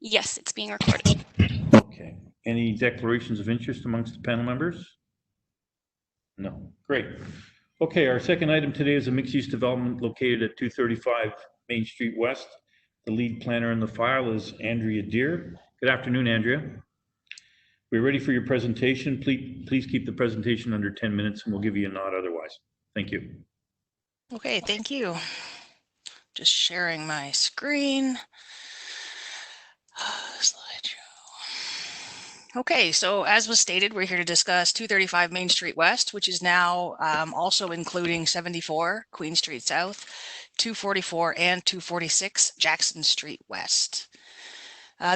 Yes, it's being recorded. Okay. Any declarations of interest amongst the panel members? No. Great. Okay, our second item today is a mixed-use development located at 235 Main Street West. The lead planner in the file is Andrea Deere. Good afternoon, Andrea. We're ready for your presentation. Please keep the presentation under 10 minutes and we'll give you a nod otherwise. Thank you. Okay, thank you. Just sharing my screen. Slideshow. Okay, so as was stated, we're here to discuss 235 Main Street West, which is now also including 74 Queen Street South, 244 and 246 Jackson Street West.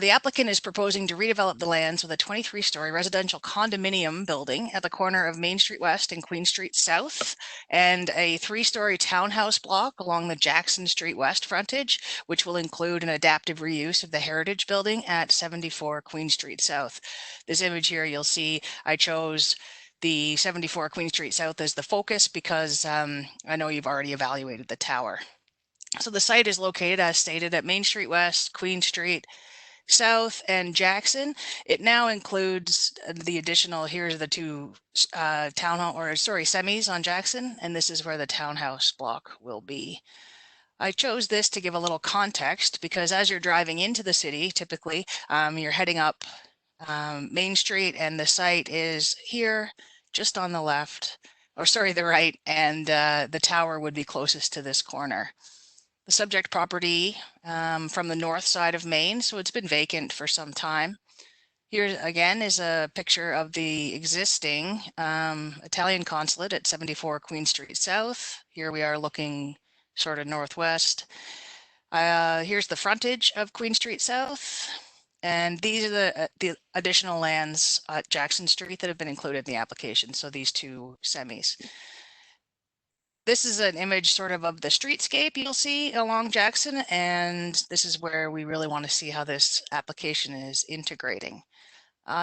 The applicant is proposing to redevelop the lands with a 23-story residential condominium building at the corner of Main Street West and Queen Street South, and a 3-story townhouse block along the Jackson Street West frontage, which will include an adaptive reuse of the Heritage Building at 74 Queen Street South. This image here, you'll see I chose the 74 Queen Street South as the focus because I know you've already evaluated the tower. So the site is located, as stated, at Main Street West, Queen Street South, and Jackson. It now includes the additional, here's the two semis on Jackson, and this is where the townhouse block will be. I chose this to give a little context because as you're driving into the city, typically you're heading up Main Street, and the site is here just on the left, or sorry, the right, and the tower would be closest to this corner. The subject property from the north side of Main, so it's been vacant for some time. Here again is a picture of the existing Italian consulate at 74 Queen Street South. Here we are looking sort of northwest. Here's the frontage of Queen Street South. And these are the additional lands at Jackson Street that have been included in the application. So these two semis. This is an image sort of the streetscape you'll see along Jackson, and this is where we really want to see how this application is integrating.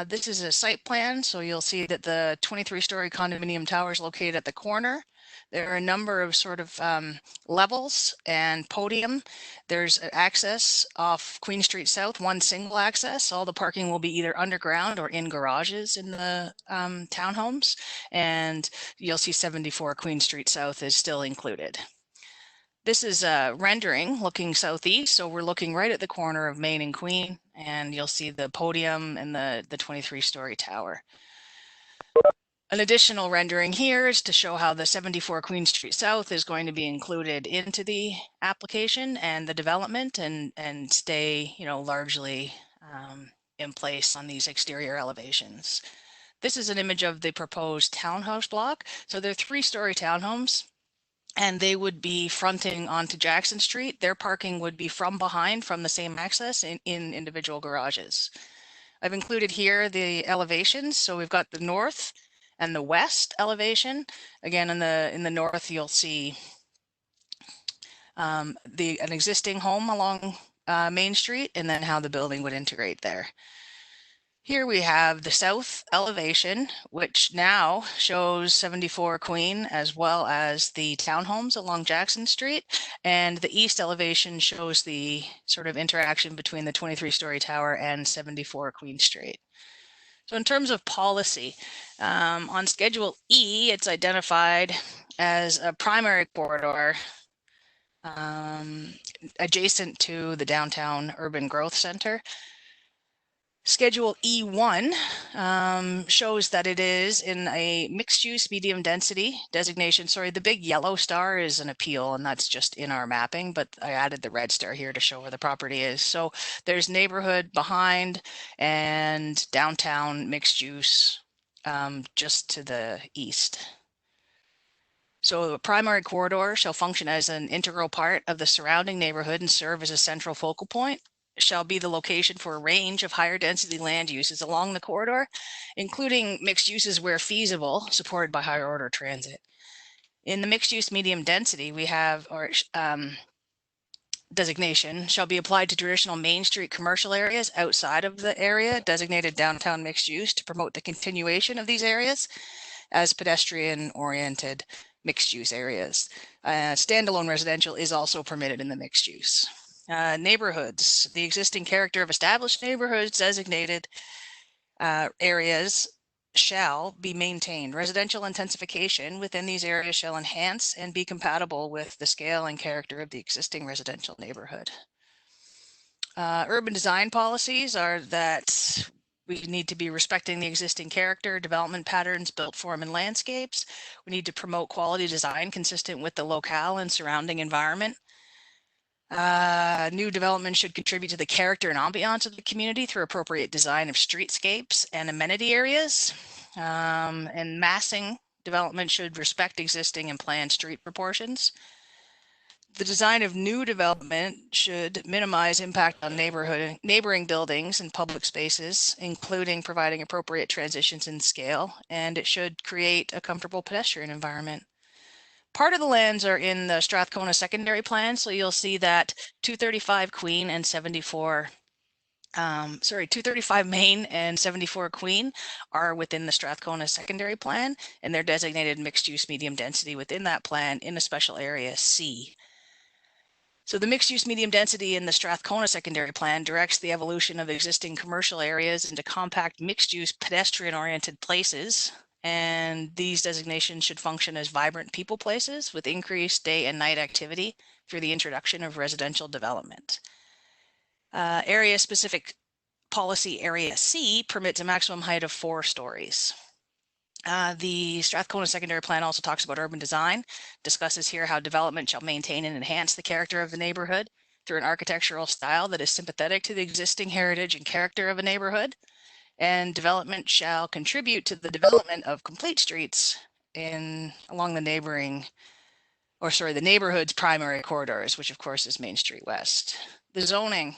This is a site plan, so you'll see that the 23-story condominium tower is located at the corner. There are a number of sort of levels and podium. There's access off Queen Street South, one single access. All the parking will be either underground or in garages in the townhomes. And you'll see 74 Queen Street South is still included. This is a rendering looking southeast, so we're looking right at the corner of Main and Queen, and you'll see the podium and the 23-story tower. An additional rendering here is to show how the 74 Queen Street South is going to be included into the application and the development and stay, largely in place on these exterior elevations. This is an image of the proposed townhouse block. So they're 3-story townhomes, and they would be fronting onto Jackson Street. Their parking would be from behind, from the same access in individual garages. I've included here the elevations. So we've got the north and the west elevation. Again, in the north, you'll see an existing home along Main Street, and then how the building would integrate there. Here we have the south elevation, which now shows 74 Queen as well as the townhomes along Jackson Street. And the east elevation shows the sort of interaction between the 23-story tower and 74 Queen Street. So in terms of policy, on Schedule E, it's identified as a primary corridor adjacent to the downtown urban growth center. Schedule E1 shows that it is in a mixed-use medium density designation. Sorry, the big yellow star is an appeal, and that's just in our mapping, but I added the red star here to show where the property is. So there's neighborhood behind and downtown mixed use just to the east. So the primary corridor shall function as an integral part of the surrounding neighborhood and serve as a central focal point. Shall be the location for a range of higher density land uses along the corridor, including mixed uses where feasible, supported by higher order transit. In the mixed use medium density, we have designation shall be applied to traditional Main Street commercial areas outside of the area designated downtown mixed use to promote the continuation of these areas as pedestrian oriented mixed use areas. Standalone residential is also permitted in the mixed use. Neighborhoods. The existing character of established neighborhoods designated areas shall be maintained. Residential intensification within these areas shall enhance and be compatible with the scale and character of the existing residential neighborhood. Urban design policies are that we need to be respecting the existing character, development patterns, built form, and landscapes. We need to promote quality design consistent with the locale and surrounding environment. New development should contribute to the character and ambiance of the community through appropriate design of streetscapes and amenity areas. And massing development should respect existing and planned street proportions. The design of new development should minimize impact on neighboring buildings and public spaces, including providing appropriate transitions in scale, and it should create a comfortable pedestrian environment. Part of the lands are in the Strathcona secondary plan, so you'll see that 235 Queen and 235 Main and 74 Queen are within the Strathcona secondary plan, and they're designated mixed use medium density within that plan in a special area C. So the mixed use medium density in the Strathcona secondary plan directs the evolution of existing commercial areas into compact mixed use pedestrian oriented places. And these designations should function as vibrant people places with increased day and night activity through the introduction of residential development. Area specific policy area C permits a maximum height of 4 stories. The Strathcona secondary plan also talks about urban design, discusses here how development shall maintain and enhance the character of the neighborhood through an architectural style that is sympathetic to the existing heritage and character of a neighborhood. And development shall contribute to the development of complete streets along the neighborhood's primary corridors, which of course is Main Street West. The zoning,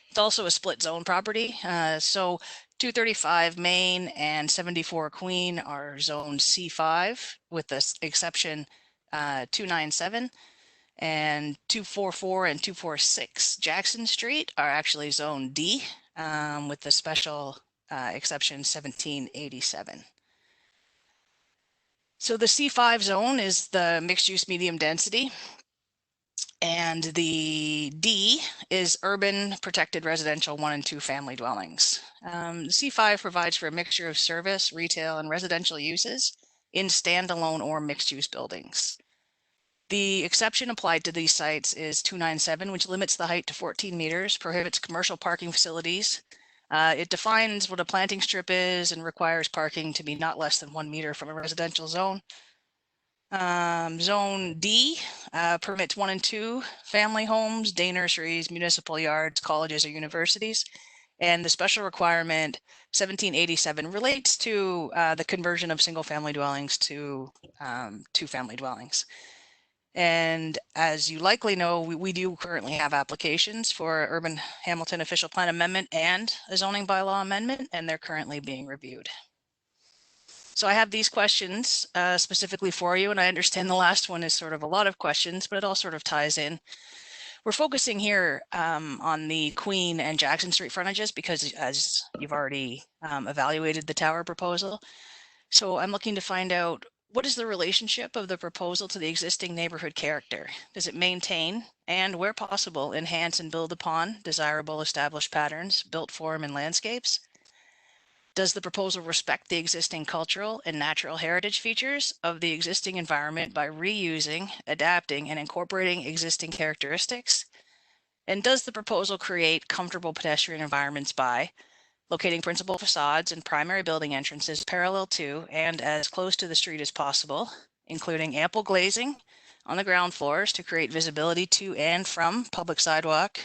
it's also a split zone property. So 235 Main and 74 Queen are zoned C5 with the exception 297, and 244 and 246 Jackson Street are actually zoned D with the special exception 1787. So the C5 zone is the mixed use medium density, and the D is urban protected residential 1 and 2 family dwellings. C5 provides for a mixture of service, retail, and residential uses in standalone or mixed use buildings. The exception applied to these sites is 297, which limits the height to 14 meters, prohibits commercial parking facilities. It defines what a planting strip is and requires parking to be not less than 1 meter from a residential zone. Zone D permits 1 and 2 family homes, day nurseries, municipal yards, colleges, or universities. And the special requirement 1787 relates to the conversion of single family dwellings to 2 family dwellings. And as you likely know, we do currently have applications for Urban Hamilton Official Plan Amendment and a zoning bylaw amendment, and they're currently being reviewed. So I have these questions specifically for you, and I understand the last one is sort of a lot of questions, but it all sort of ties in. We're focusing here on the Queen and Jackson Street frontages because as you've already evaluated the tower proposal. So I'm looking to find out, what is the relationship of the proposal to the existing neighborhood character? Does it maintain and, where possible, enhance and build upon desirable established patterns, built form, and landscapes? Does the proposal respect the existing cultural and natural heritage features of the existing environment by reusing, adapting, and incorporating existing characteristics? And does the proposal create comfortable pedestrian environments by locating principal facades and primary building entrances parallel to and as close to the street as possible, including ample glazing on the ground floors to create visibility to and from public sidewalk,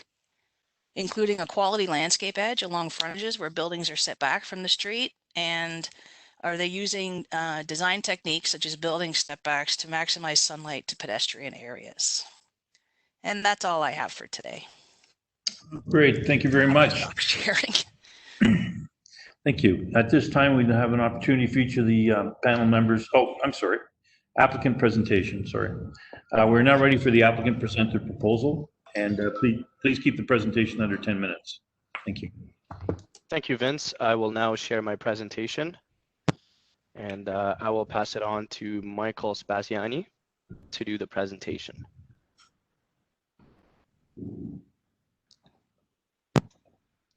including a quality landscape edge along frontages where buildings are set back from the street? And are they using design techniques such as building step backs to maximize sunlight to pedestrian areas? And that's all I have for today. Great, thank you very much. Stop sharing. Thank you. At this time, we have an opportunity for each of the panel members. Oh, I'm sorry. Applicant presentation, sorry. We're now ready for the applicant present their proposal, and please keep the presentation under 10 minutes. Thank you. Thank you, Vince. I will now share my presentation, and I will pass it on to Michael Spaziani to do the presentation.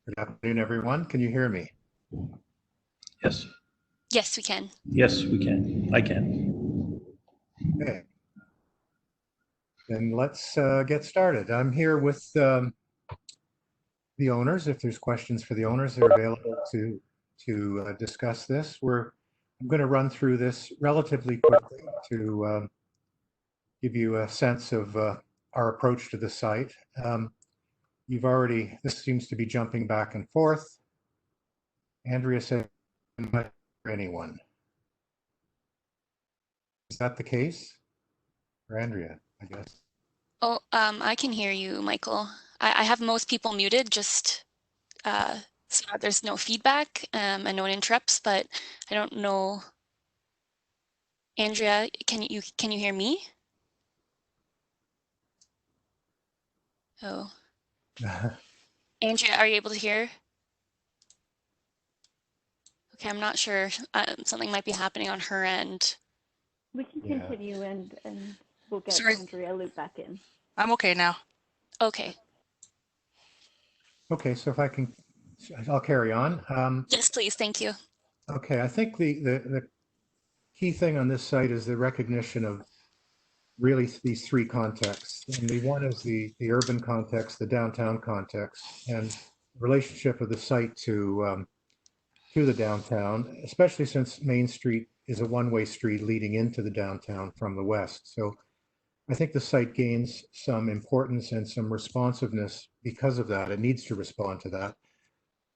Good afternoon, everyone. Can you hear me? Yes. Yes, we can. Yes, we can. I can. Okay. Then let's get started. I'm here with the owners. If there's questions for the owners, they're available to discuss this. I'm going to run through this relatively quickly to give you a sense of our approach to the site. This seems to be jumping back and forth. Andrea said, anyone. Is that the case? Or Andrea, I guess. Oh, I can hear you, Michael. I have most people muted just so that there's no feedback and no interrupts, but I don't know. Andrea, can you hear me? Oh, Andrea, are you able to hear? Okay, I'm not sure. Something might be happening on her end. We can Yeah. continue and we'll get Sorry. Andrea loop back in. I'm okay now. Okay. Okay, so if I can, I'll carry on. Yes, please. Thank you. Okay, I think the key thing on this site is the recognition of really these three contexts. And the one is the urban context, the downtown context, and relationship of the site to the downtown, especially since Main Street is a one-way street leading into the downtown from the west. So I think the site gains some importance and some responsiveness because of that. It needs to respond to that.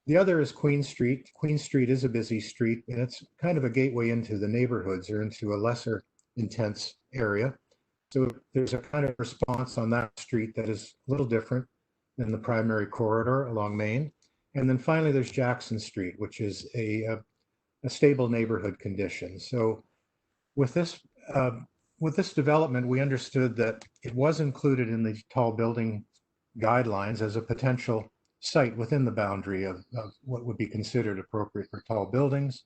The other is Queen Street. Queen Street is a busy street, and it's kind of a gateway into the neighborhoods or into a lesser intense area. So there's a kind of response on that street that is a little different than the primary corridor along Main. And then finally, there's Jackson Street, which is a stable neighborhood condition. So with this development, we understood that it was included in the tall building guidelines as a potential site within the boundary of what would be considered appropriate for tall buildings.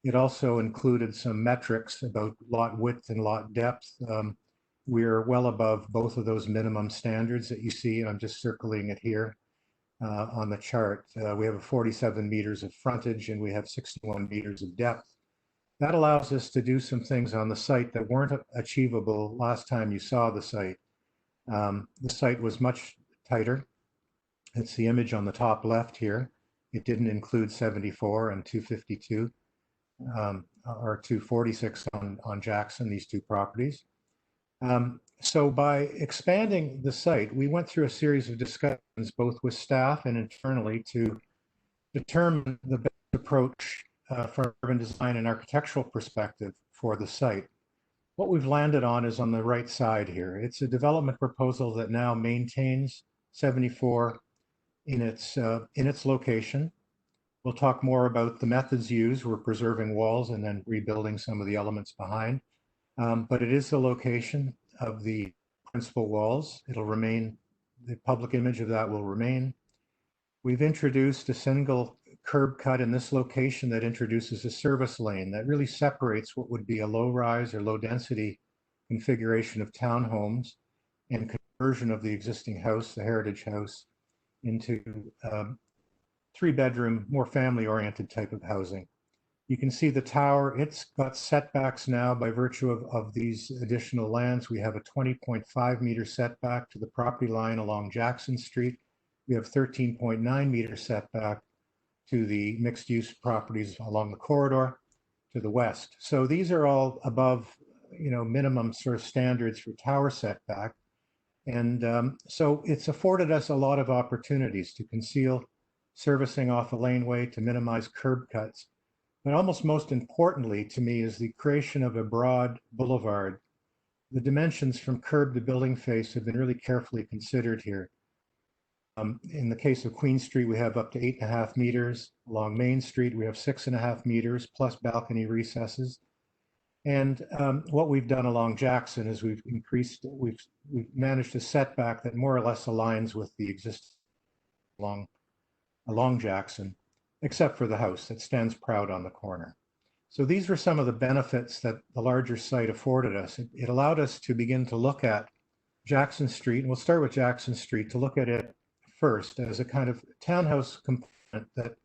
It also included some metrics about lot width and lot depth. We're well above both of those minimum standards that you see, and I'm just circling it here on the chart. We have 47 meters of frontage and we have 61 meters of depth. That allows us to do some things on the site that weren't achievable last time you saw the site. The site was much tighter. It's the image on the top left here. It didn't include 74 and 252 or 246 on Jackson, these two properties. So by expanding the site, we went through a series of discussions both with staff and internally to determine the best approach from urban design and architectural perspective for the site. What we've landed on is on the right side here. It's a development proposal that now maintains 74 in its location. We'll talk more about the methods used. We're preserving walls and then rebuilding some of the elements behind. But it is the location of the principal walls. It'll remain, the public image of that will remain. We've introduced a single curb cut in this location that introduces a service lane that really separates what would be a low rise or low density configuration of townhomes and conversion of the existing house, the Heritage House, into 3-bedroom, more family-oriented type of housing. You can see the tower, it's got setbacks now by virtue of these additional lands. We have a 20.5 meter setback to the property line along Jackson Street. We have 13.9 meter setback to the mixed use properties along the corridor to the west. So these are all above, minimum sort of standards for tower setback. And so it's afforded us a lot of opportunities to conceal servicing off a laneway, to minimize curb cuts. But almost most importantly to me is the creation of a broad boulevard. The dimensions from curb to building face have been really carefully considered here. In the case of Queen Street, we have up to 8.5 meters. Along Main Street, we have 6.5 meters plus balcony recesses. And what we've done along Jackson is we've managed a setback that more or less aligns with the existing along Jackson, except for the house that stands proud on the corner. So these were some of the benefits that the larger site afforded us. It allowed us to begin to look at Jackson Street, and we'll start with Jackson Street, to look at it first as a kind of townhouse that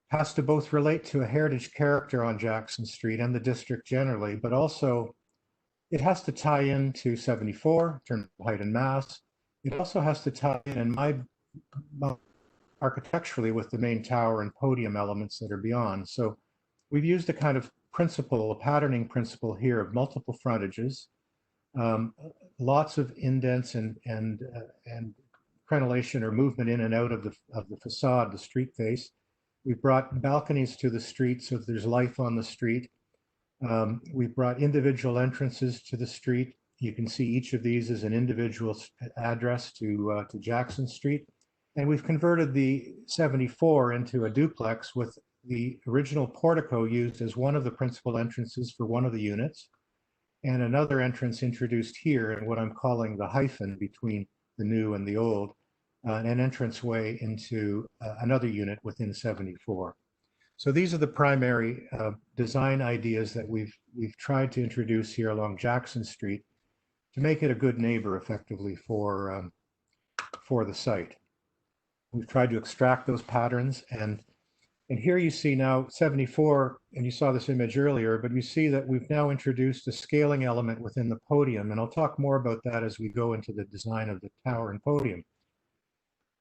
has to both relate to a heritage character on Jackson Street and the district generally, but also it has to tie into 74 in terms of height and mass. It also has to tie in my architecturally with the main tower and podium elements that are beyond. So we've used a kind of principle, a patterning principle here of multiple frontages, lots of indents and crenellation or movement in and out of the facade, the street face. We've brought balconies to the street so that there's life on the street. We've brought individual entrances to the street. You can see each of these as an individual address to Jackson Street. And we've converted the 74 into a duplex with the original portico used as one of the principal entrances for one of the units, and another entrance introduced here in what I'm calling the hyphen between the new and the old, an entranceway into another unit within 74. So these are the primary design ideas that we've tried to introduce here along Jackson Street to make it a good neighbor effectively for the site. We've tried to extract those patterns, and here you see now 74, and you saw this image earlier, but you see that we've now introduced a scaling element within the podium, and I'll talk more about that as we go into the design of the tower and podium.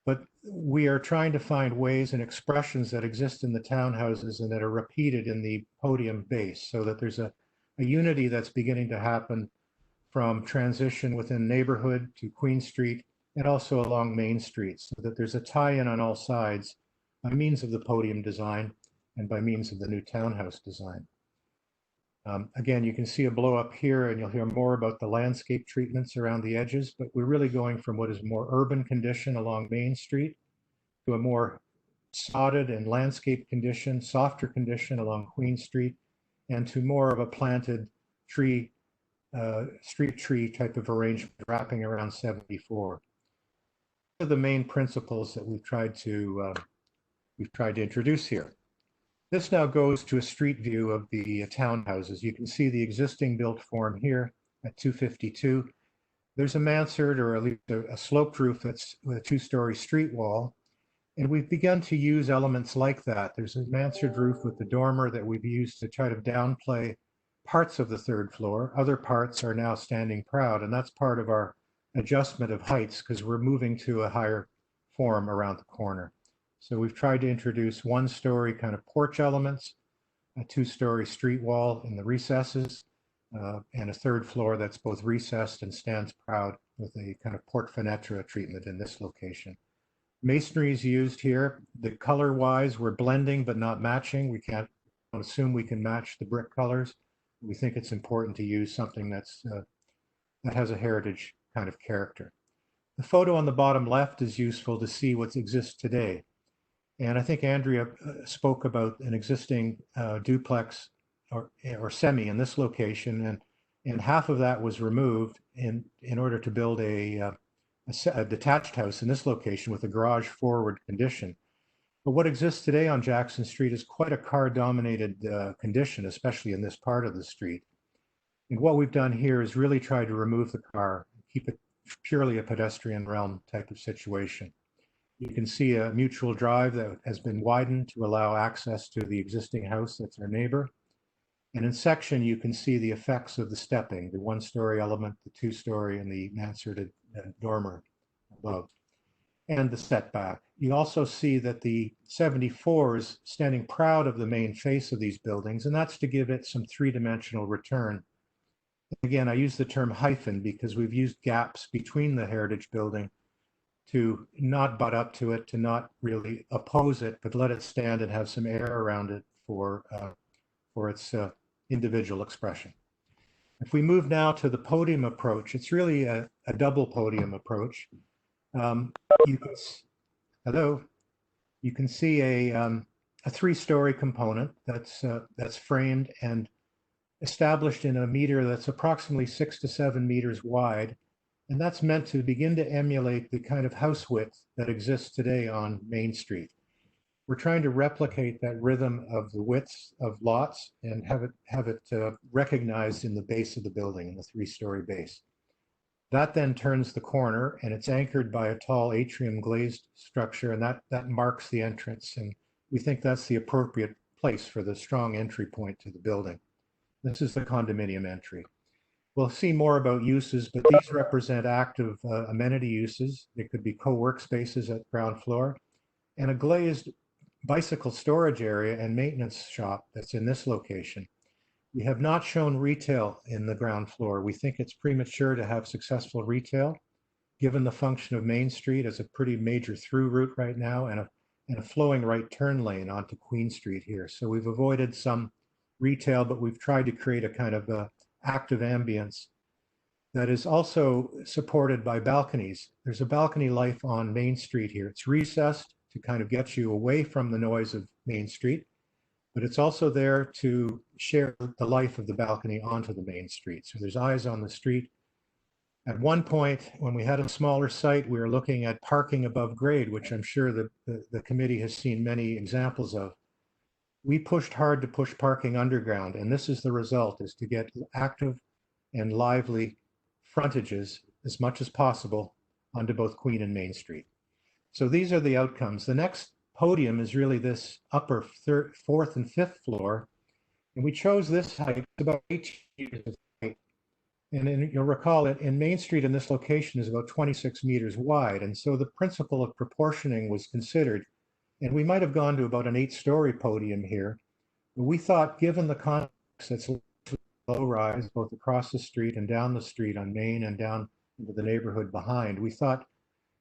But we are trying to find ways and expressions that exist in the townhouses and that are repeated in the podium base, so that there's a unity that's beginning to happen from transition within neighborhood to Queen Street and also along Main Street, so that there's a tie-in on all sides by means of the podium design and by means of the new townhouse design. Again, you can see a blow up here, and you'll hear more about the landscape treatments around the edges, but we're really going from what is more urban condition along Main Street to a more sodded and landscape condition, softer condition along Queen Street, and to more of a planted tree, street tree type of arrangement wrapping around 74. These are the main principles that we've tried to introduce here. This now goes to a street view of the townhouses. You can see the existing built form here at 252. There's a mansard, or at least a sloped roof that's with a two-story street wall. And we've begun to use elements like that. There's a mansard roof with the dormer that we've used to try to downplay parts of the third floor. Other parts are now standing proud, and that's part of our adjustment of heights because we're moving to a higher form around the corner. So we've tried to introduce one-story kind of porch elements, a two-story street wall in the recesses, and a third floor that's both recessed and stands proud with a kind of porte fenêtre treatment in this location. Masonry is used here. The color-wise, we're blending but not matching. We can't assume we can match the brick colors. We think it's important to use something that's that has a heritage kind of character. The photo on the bottom left is useful to see what exists today. And I think Andrea spoke about an existing duplex or semi in this location, and half of that was removed in order to build a detached house in this location with a garage forward condition. But what exists today on Jackson Street is quite a car-dominated condition, especially in this part of the street. And what we've done here is really try to remove the car, keep it purely a pedestrian realm type of situation. You can see a mutual drive that has been widened to allow access to the existing house that's our neighbor. And in section, you can see the effects of the stepping, the one-story element, the two-story, and the mansarded dormer above, and the setback. You also see that the 74 is standing proud of the main face of these buildings, and that's to give it some three-dimensional return. Again, I use the term hyphen because we've used gaps between the heritage building to not butt up to it, to not really oppose it, but let it stand and have some air around it for its individual expression. If we move now to the podium approach, it's really a double podium approach. You can see a three-story component that's framed and established in a meter that's approximately 6 to 7 meters wide. And that's meant to begin to emulate the kind of house width that exists today on Main Street. We're trying to replicate that rhythm of the widths of lots and have it recognized in the base of the building, in the three-story base. That then turns the corner and it's anchored by a tall atrium glazed structure, and that marks the entrance. And we think that's the appropriate place for the strong entry point to the building. This is the condominium entry. We'll see more about uses, but these represent active amenity uses. It could be co-work spaces at ground floor, and a glazed bicycle storage area and maintenance shop that's in this location. We have not shown retail in the ground floor. We think it's premature to have successful retail, given the function of Main Street as a pretty major through route right now, and a flowing right turn lane onto Queen Street here. So we've avoided some retail, but we've tried to create a kind of active ambience that is also supported by balconies. There's a balcony life on Main Street here. It's recessed to kind of get you away from the noise of Main Street, but it's also there to share the life of the balcony onto the Main Street. So there's eyes on the street. At one point, when we had a smaller site, we were looking at parking above grade, which I'm sure the committee has seen many examples of. We pushed hard to push parking underground, and this is the result, is to get active and lively frontages as much as possible onto both Queen and Main Street. So these are the outcomes. The next podium is really this upper fourth and fifth floor, and we chose this height, about 18 meters of height. And you'll recall that in Main Street in this location is about 26 meters wide, and so the principle of proportioning was considered. And we might have gone to about an 8-story podium here. But we thought, given the context that's low rise, both across the street and down the street on Main and down into the neighborhood behind, we thought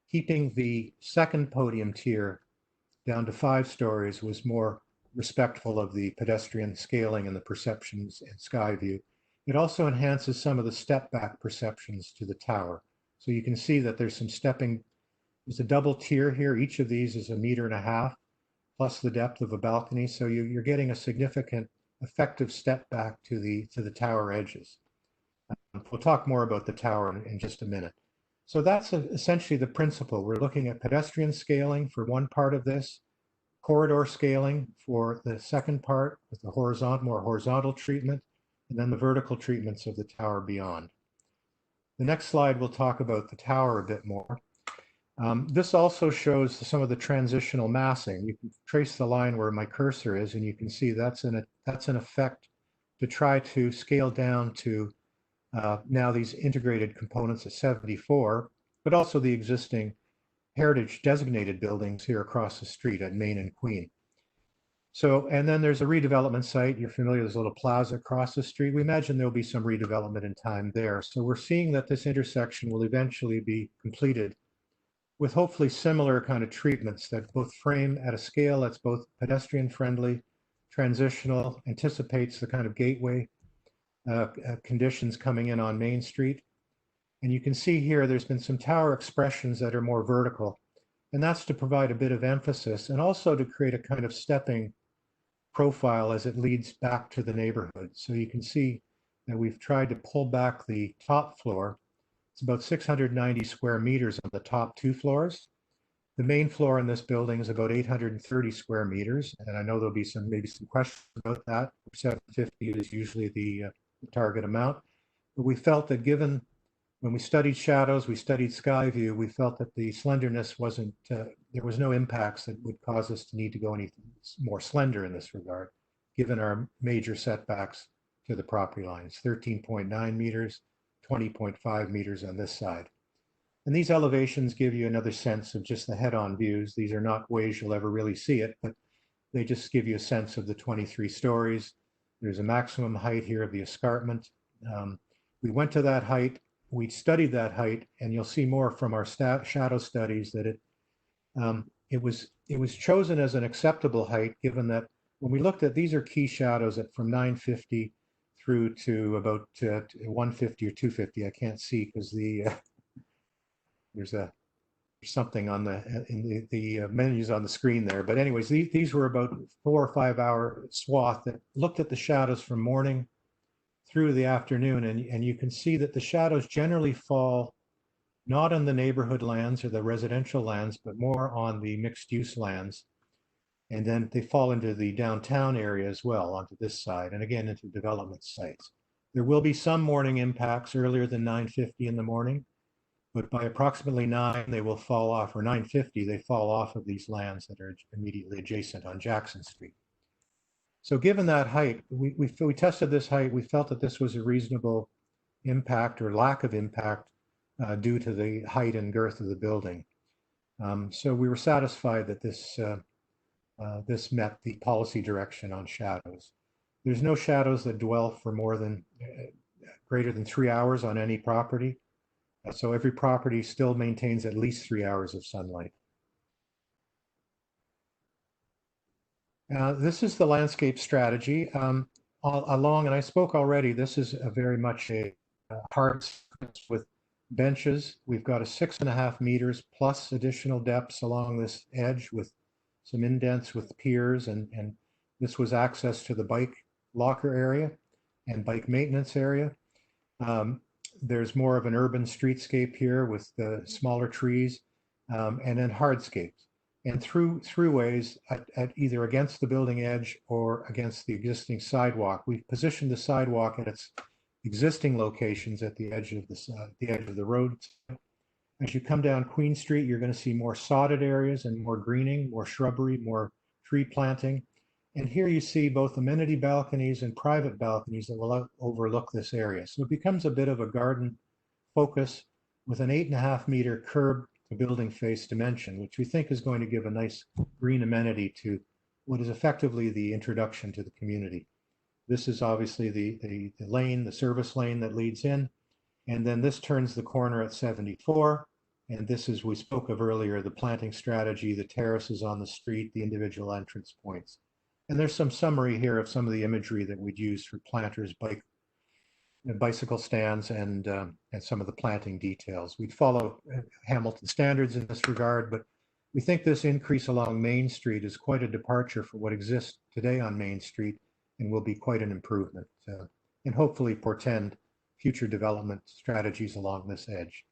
keeping the second podium tier down to 5 stories was more respectful of the pedestrian scaling and the perceptions in sky view. It also enhances some of the step back perceptions to the tower. So you can see that there's some stepping. There's a double tier here. Each of these is 1.5 meters plus the depth of a balcony. So you're getting a significant effective step back to the tower edges. We'll talk more about the tower in just a minute. So that's essentially the principle. We're looking at pedestrian scaling for one part of this, corridor scaling for the second part with the more horizontal treatment, and then the vertical treatments of the tower beyond. The next slide will talk about the tower a bit more. This also shows some of the transitional massing. You can trace the line where my cursor is, and you can see that's an effect to try to scale down to now these integrated components of 74, but also the existing heritage designated buildings here across the street at Main and Queen. So, and then there's a redevelopment site. You're familiar, there's a little plaza across the street. We imagine there'll be some redevelopment in time there. So we're seeing that this intersection will eventually be completed with hopefully similar kind of treatments that both frame at a scale that's both pedestrian friendly, transitional, anticipates the kind of gateway conditions coming in on Main Street. And you can see here, there's been some tower expressions that are more vertical. And that's to provide a bit of emphasis and also to create a kind of stepping profile as it leads back to the neighborhood. So you can see that we've tried to pull back the top floor. It's about 690 square meters on the top 2 floors. The main floor in this building is about 830 square meters. And I know there'll be maybe some questions about that. 750 is usually the target amount. But we felt that given when we studied shadows, we studied sky view, we felt that the slenderness wasn't, there was no impacts that would cause us to need to go any more slender in this regard, given our major setbacks to the property lines, 13.9 meters, 20.5 meters on this side. And these elevations give you another sense of just the head-on views. These are not ways you'll ever really see it, but they just give you a sense of the 23 stories. There's a maximum height here of the escarpment. We went to that height, we studied that height, and you'll see more from our shadow studies that it was chosen as an acceptable height, given that when we looked at, these are key shadows at from 950 through to about 150 or 250. I can't see because there's something on the menus on the screen there. But anyways, these were about 4 or 5 hour swath that looked at the shadows from morning through the afternoon, and you can see that the shadows generally fall not on the neighborhood lands or the residential lands, but more on the mixed use lands. And then they fall into the downtown area as well, onto this side, and again into development sites. There will be some morning impacts earlier than 9:50 in the morning, but by approximately 9, they will fall off, or 9:50, they fall off of these lands that are immediately adjacent on Jackson Street. So given that height, we tested this height, we felt that this was a reasonable impact or lack of impact due to the height and girth of the building. So we were satisfied that this met the policy direction on shadows. There's no shadows that dwell for more than greater than 3 hours on any property. So every property still maintains at least 3 hours of sunlight. This is the landscape strategy. Along, and I spoke already, this is very much a hard surface with benches. We've got a 6.5 meters plus additional depths along this edge with some indents with piers, and this was access to the bike locker area and bike maintenance area. There's more of an urban streetscape here with the smaller trees, and then hardscapes. And throughways at either against the building edge or against the existing sidewalk. We've positioned the sidewalk at its existing locations at the edge of the road. As you come down Queen Street, you're going to see more sodded areas and more greening, more shrubbery, more tree planting. And here you see both amenity balconies and private balconies that will overlook this area. So it becomes a bit of a garden focus with an 8.5 meter curb to building face dimension, which we think is going to give a nice green amenity to what is effectively the introduction to the community. This is obviously the lane, the service lane that leads in. And then this turns the corner at 74. And this is, we spoke of earlier, the planting strategy, the terraces on the street, the individual entrance points. And there's some summary here of some of the imagery that we'd use for planters, bicycle stands, and some of the planting details. We'd follow Hamilton standards in this regard, but we think this increase along Main Street is quite a departure for what exists today on Main Street and will be quite an improvement and hopefully portend future development strategies along this edge.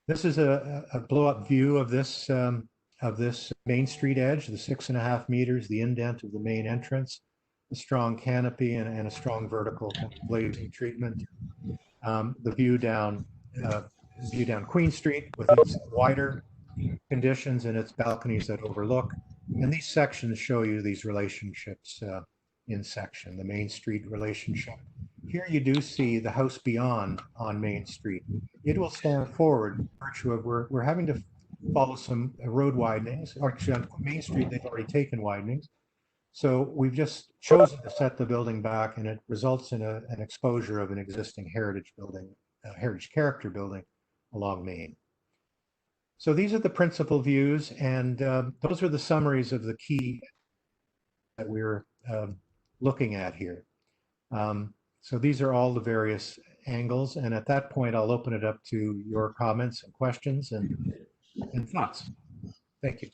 This is a blow-up view of this Main Street edge, the 6.5 meters, the indent of the main entrance, a strong canopy and a strong vertical glazing treatment. The view down Queen Street with its wider conditions and its balconies that overlook. And these sections show you these relationships in section, the Main Street relationship. Here you do see the house beyond on Main Street. It will stand forward by virtue of we're having to follow some road widenings. Actually, on Main Street, they've already taken widenings. So we've just chosen to set the building back, and it results in an exposure of an existing heritage building, heritage character building along Main. So these are the principal views, and those are the summaries of the key that we're looking at here. So these are all the various angles, and at that point, I'll open it up to your comments and questions and thoughts. Thank you.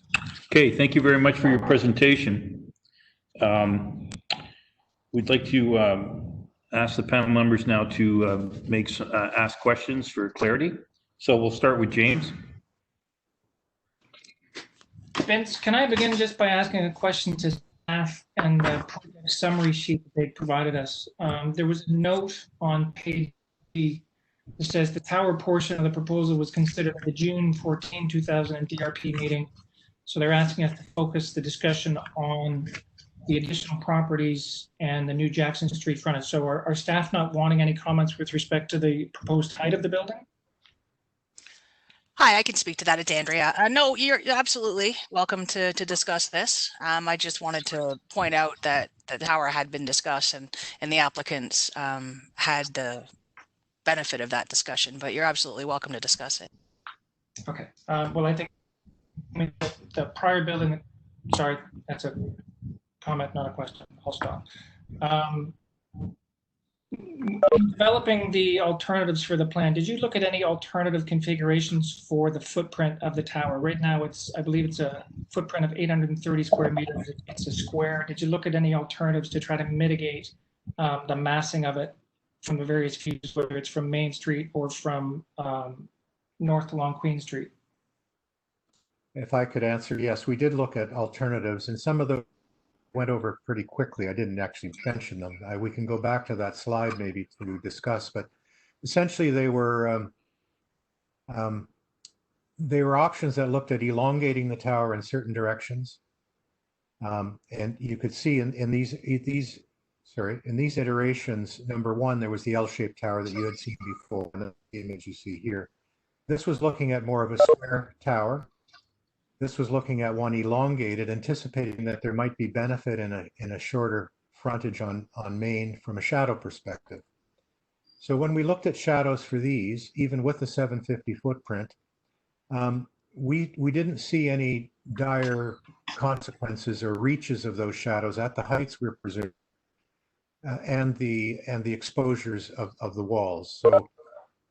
Okay, thank you very much for your presentation. We'd like to ask the panel members now to ask questions for clarity. So we'll start with James. Vince, can I begin just by asking a question to staff and the project summary sheet that they provided us? There was a note on page B that says the tower portion of the proposal was considered at the June 14, 2000 DRP meeting. So they're asking us to focus the discussion on the additional properties and the new Jackson Street frontage. So are staff not wanting any comments with respect to the proposed height of the building? Hi, I can speak to that. It's Andrea. No, you're absolutely welcome to discuss this. I just wanted to point out that the tower had been discussed and the applicants had the benefit of that discussion, but you're absolutely welcome to discuss it. Okay. Well, I think the prior building, sorry, that's a comment, not a question. I'll stop. Developing the alternatives for the plan, did you look at any alternative configurations for the footprint of the tower? Right now, I believe it's a footprint of 830 square meters. It's a square. Did you look at any alternatives to try to mitigate the massing of it from the various views, whether it's from Main Street or from north along Queen Street? If I could answer, yes, we did look at alternatives, and some of them went over pretty quickly. I didn't actually mention them. We can go back to that slide maybe to discuss, but essentially they were There were options that looked at elongating the tower in certain directions. And you could see in these iterations, number one, there was the L-shaped tower that you had seen before, in the image you see here. This was looking at more of a square tower. This was looking at one elongated, anticipating that there might be benefit in a shorter frontage on Main from a shadow perspective. So when we looked at shadows for these, even with the 750 footprint, we didn't see any dire consequences or reaches of those shadows at the heights we're preserving and the exposures of the walls. So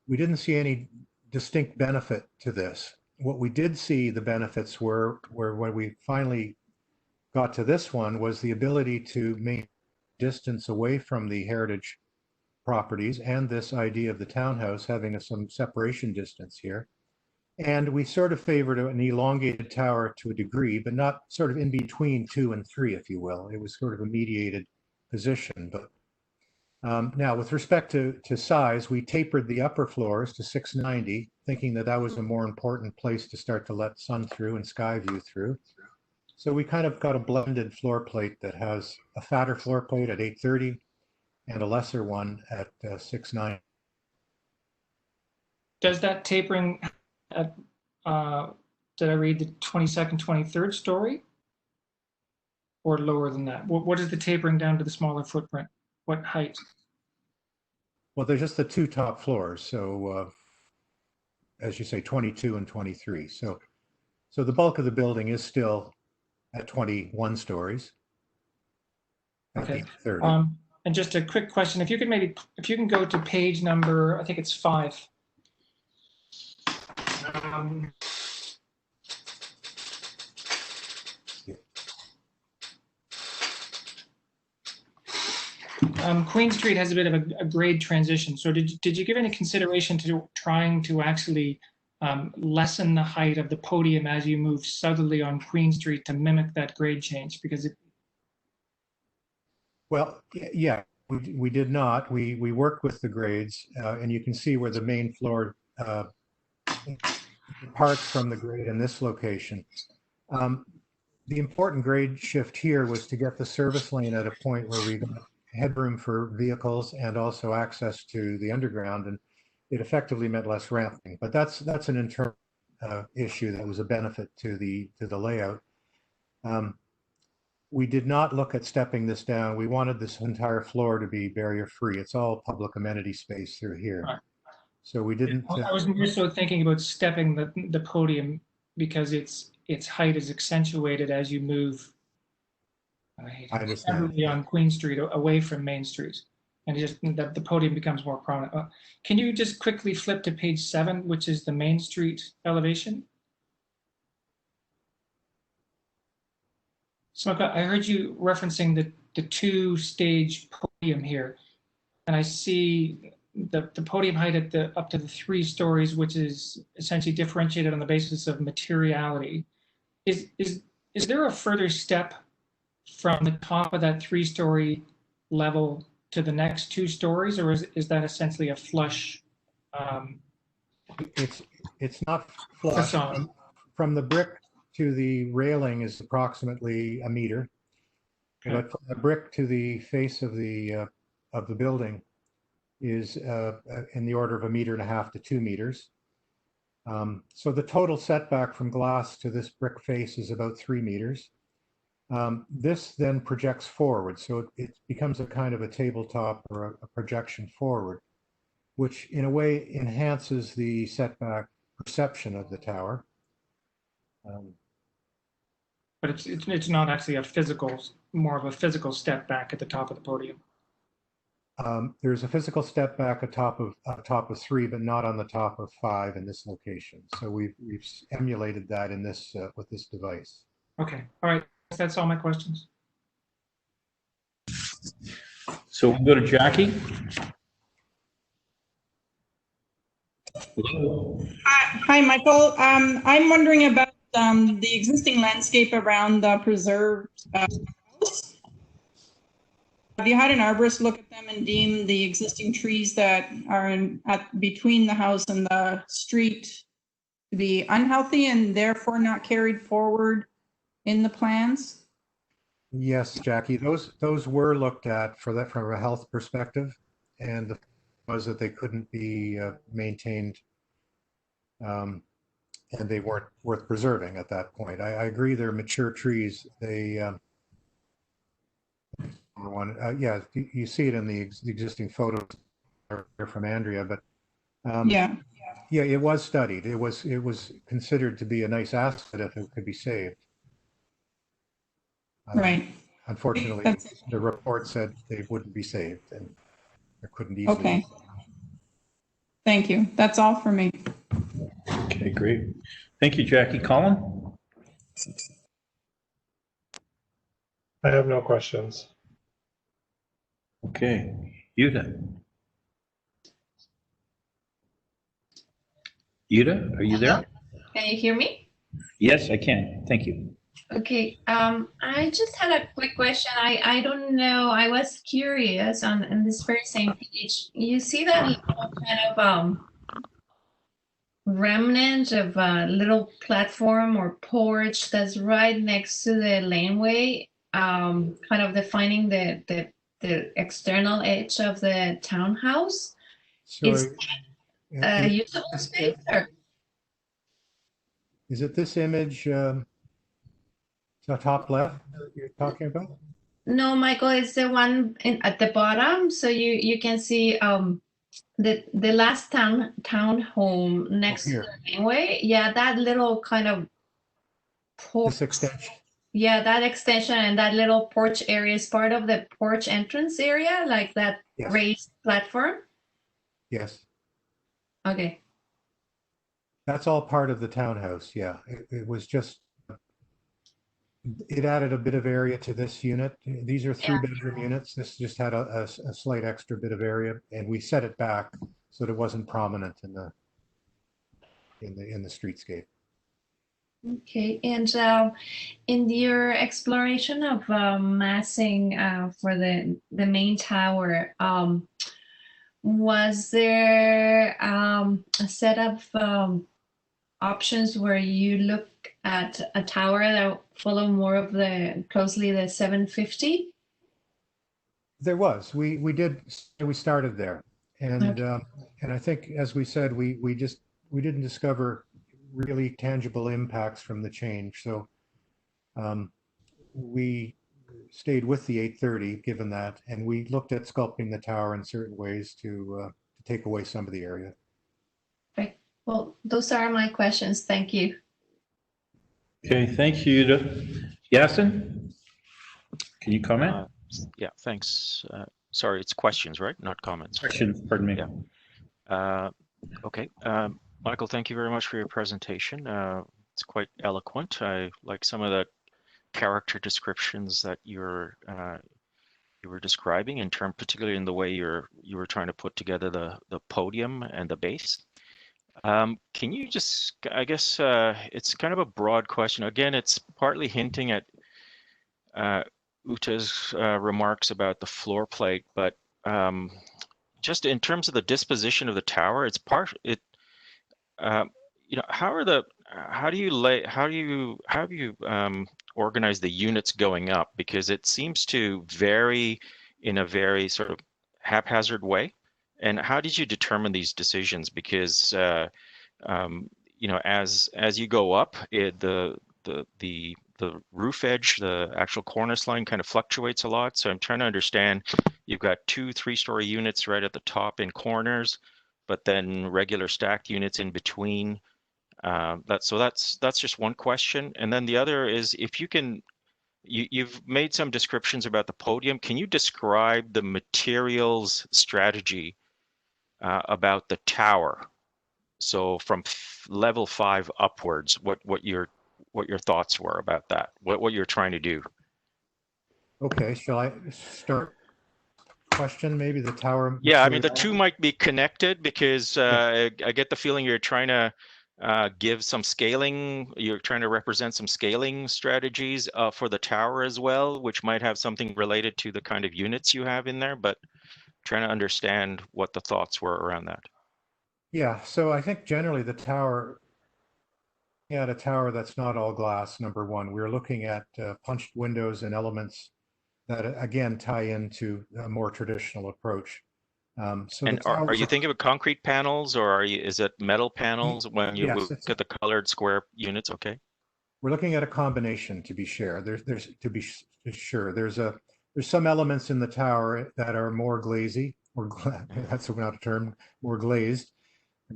we didn't see any distinct benefit to this. What we did see the benefits were when we finally got to this one was the ability to maintain distance away from the heritage properties and this idea of the townhouse having some separation distance here. And we sort of favored an elongated tower to a degree, but not sort of in between 2 and 3, if you will. It was sort of a mediated position. But now, with respect to size, we tapered the upper floors to 690, thinking that that was a more important place to start to let sun through and sky view through. So we kind of got a blended floor plate that has a fatter floor plate at 830 and a lesser one at 690. Does that tapering at, did I read the 22nd, 23rd story? Or lower than that? What is the tapering down to the smaller footprint? What height? Well, they're just the 2 top floors. So as you say, 22 and 23. So the bulk of the building is still at 21 stories. Okay. 30. And just a quick question, if you can go to page number, I think it's 5. Queen Street has a bit of a grade transition. So did you give any consideration to trying to actually lessen the height of the podium as you move southerly on Queen Street to mimic that grade change? Because well, yeah, we did not. We worked with the grades, and you can see where the main floor departs from the grade in this location. The important grade shift here was to get the service lane at a point where we got headroom for vehicles and also access to the underground, and it effectively meant less ramping. But that's an internal issue that was a benefit to the layout. We did not look at stepping this down. We wanted this entire floor to be barrier free. It's all public amenity space through here. Right. So we didn't. I was more so thinking about stepping the podium because its height is accentuated as you move. I understand. On Queen Street away from Main Street, and just that the podium becomes more prominent. Can you just quickly flip to page 7, which is the Main Street elevation? Smokey, I heard you referencing the 2-stage podium here, and I see the podium height at up to the 3 stories, which is essentially differentiated on the basis of materiality. Is there a further step from the top of that 3-story level to the next 2 stories, or is that essentially a flush? It's not flush. From the brick to the railing is approximately a meter. Okay. But from the brick to the face of the building is in the order of 1.5 meters to 2 meters. So the total setback from glass to this brick face is about 3 meters. This then projects forward, so it becomes a kind of a tabletop or a projection forward, which in a way enhances the setback perception of the tower. But it's not actually more of a physical step back at the top of the podium. There's a physical step back atop of 3, but not on the top of 5 in this location. So we've emulated that in this with this device. Okay, all right. That's all my questions. So we'll go to Jackie. Hello. Hi, Michael. I'm wondering about the existing landscape around the preserved house. have you had an arborist look at them and deem the existing trees that are between the house and the street to be unhealthy and therefore not carried forward in the plans? Yes, Jackie, those were looked at for that from a health perspective, and the was that they couldn't be maintained, and they weren't worth preserving at that point. I agree, they're mature trees. They yeah, you see it in the existing photos from Andrea, but Yeah, yeah, it was studied. It was considered to be a nice asset if it could be saved. right. Unfortunately, That's- the report said they wouldn't be saved and there couldn't easily. Okay. Thank you. That's all for me. Okay, great. Thank you, Jackie. Colin? I have no questions. Okay, Yuda? Yuda, are you there? Can you hear me? Yes, I can. Thank you. Okay, I just had a quick question. I don't know, I was curious on this very same page. You see that little kind of remnant of a little platform or porch that's right next to the laneway, kind of defining the external edge of the townhouse? So Is that a usable space or? is it this image, the top left that you're talking about? No, Michael, it's the one at the bottom. So you can see the last townhome next to here. the laneway. Yeah, that little kind of porch. This extension? Yeah, that extension and that little porch area is part of the porch entrance area, like that Yes. raised platform. Yes. Okay. That's all part of the townhouse, yeah. It was just, it added a bit of area to this unit. These are three-bedroom units. This just had a slight extra bit of area, and we set it back so that it wasn't prominent in the streetscape. Okay, and in your exploration of massing for the main tower, was there a set of options where you look at a tower that follow more of closely the 750? There was. We started there, and and I think, as we said, we didn't discover really tangible impacts from the change. So we stayed with the 830, given that, and we looked at sculpting the tower in certain ways to take away some of the area. Right. Well, those are my questions. Thank you. Okay, thank you, Yuda. Yasin, can you comment? Yeah, thanks. Sorry, it's questions, right? Not comments. Questions, pardon me. Yeah. Okay. Michael, thank you very much for your presentation. It's quite eloquent. I like some of the character descriptions that you were describing, particularly in the way you were trying to put together the podium and the base. Can you just, I guess it's kind of a broad question. Again, it's partly hinting at Uta's remarks about the floor plate, but just in terms of the disposition of the tower, you know, how do you organize the units going up? Because it seems to vary in a very sort of haphazard way. And how did you determine these decisions? Because you know, as you go up, the roof edge, the actual cornice line kind of fluctuates a lot. So I'm trying to understand. You've got 2 3-story units right at the top in corners, but then regular stacked units in between. That's just one question. And then the other is, if you can, you've made some descriptions about the podium. Can you describe the materials strategy about the tower? So from level 5 upwards, what your thoughts were about that? What you're trying to do? Okay, shall I start? Question, maybe the tower. Yeah, I mean, the two might be connected, because I get the feeling you're trying to give some scaling? You're trying to represent some scaling strategies for the tower as well, which might have something related to the kind of units you have in there, but trying to understand what the thoughts were around that. Yeah, so I think generally the tower, at a tower that's not all glass, number one, we're looking at punched windows and elements that again tie into a more traditional approach. So And the tower, are you thinking of concrete panels, or is it metal panels when you yes, look at the colored square units? Okay. we're looking at a combination to be sure. There's to be sure. There's some elements in the tower that are more glazy, or that's not a term, more glazed,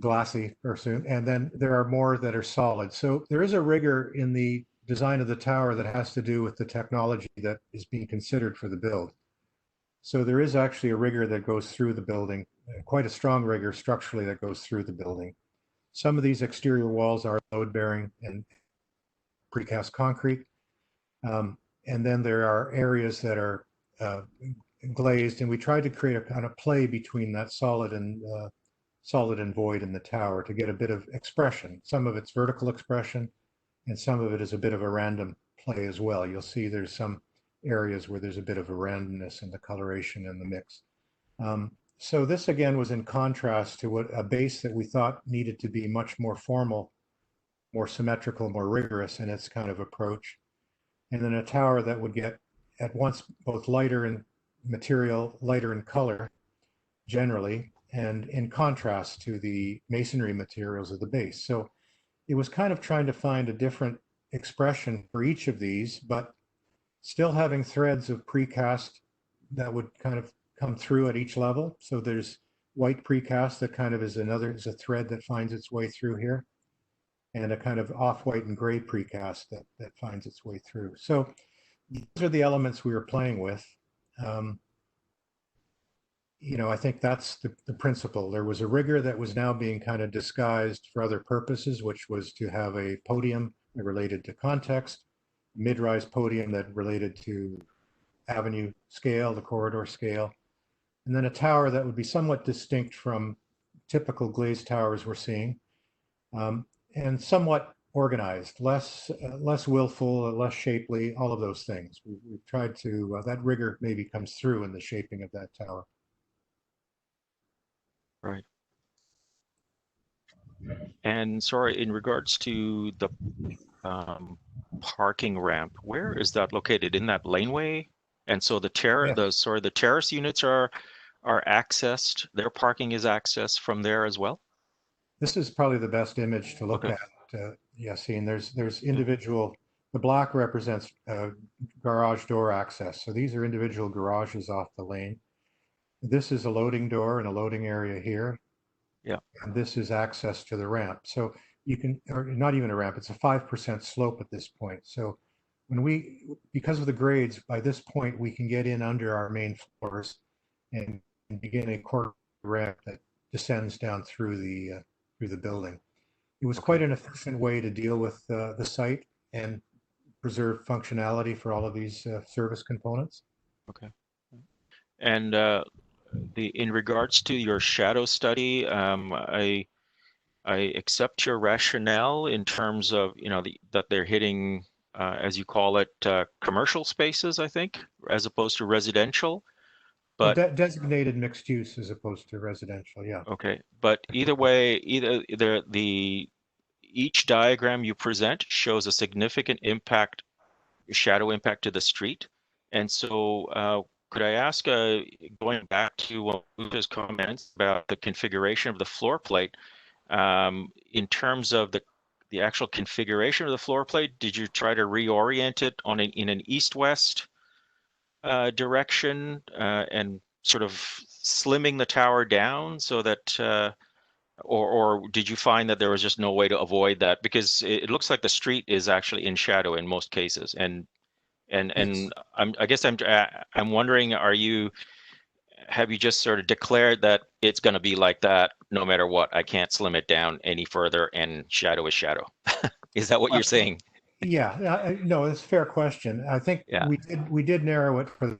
glassy or soon, and then there are more that are solid. So there is a rigor in the design of the tower that has to do with the technology that is being considered for the build. So there is actually a rigor that goes through the building, quite a strong rigor structurally that goes through the building. Some of these exterior walls are load bearing and precast concrete. And then there are areas that are glazed, and we tried to create a kind of play between that solid and void in the tower to get a bit of expression. Some of it's vertical expression, and some of it is a bit of a random play as well. You'll see there's some areas where there's a bit of a randomness in the coloration and the mix. So this again was in contrast to what a base that we thought needed to be much more formal, more symmetrical, more rigorous in its kind of approach. And then a tower that would get at once both lighter in material, lighter in color, generally, and in contrast to the masonry materials of the base. So it was kind of trying to find a different expression for each of these, but still having threads of precast that would kind of come through at each level. So there's white precast that kind of is a thread that finds its way through here, and a kind of off-white and gray precast that finds its way through. So these are the elements we were playing with. I think that's the principle. There was a rigor that was now being kind of disguised for other purposes, which was to have a podium that related to context, mid-rise podium that related to avenue scale, the corridor scale, and then a tower that would be somewhat distinct from typical glazed towers we're seeing, and somewhat organized, less willful, less shapely, all of those things. We've tried to, that rigor maybe comes through in the shaping of that tower. Right. And sorry, in regards to the parking ramp, where is that located? In that laneway? And so the terrace units are accessed, their parking is accessed from there as well? This is probably the best image to look at. Yassine, there's individual, the block represents garage door access. So these are individual garages off the lane. This is a loading door and a loading area here. Yeah. And this is access to the ramp. So you can, or not even a ramp, it's a 5% slope at this point. So because of the grades, by this point, we can get in under our main floors and begin a quarter ramp that descends down through the building. It was quite an efficient way to deal with the site and preserve functionality for all of these service components. Okay. And in regards to your shadow study, I accept your rationale in terms of that they're hitting, as you call it, commercial spaces, I think, as opposed to residential. But designated mixed use as opposed to residential, yeah. Okay, but either way, each diagram you present shows a significant impact, shadow impact to the street, and so could I ask, going back to Luca's comments about the configuration of the floor plate, in terms of the actual configuration of the floor plate, did you try to reorient it in an east-west direction and sort of slimming the tower down so that, or did you find that there was just no way to avoid that? Because it looks like the street is actually in shadow in most cases, and I guess I'm wondering, have you just sort of declared that it's going to be like that no matter what? I can't slim it down any further, and shadow is shadow. Is that what you're saying? Yeah, no, it's a fair question. I think we did narrow it for.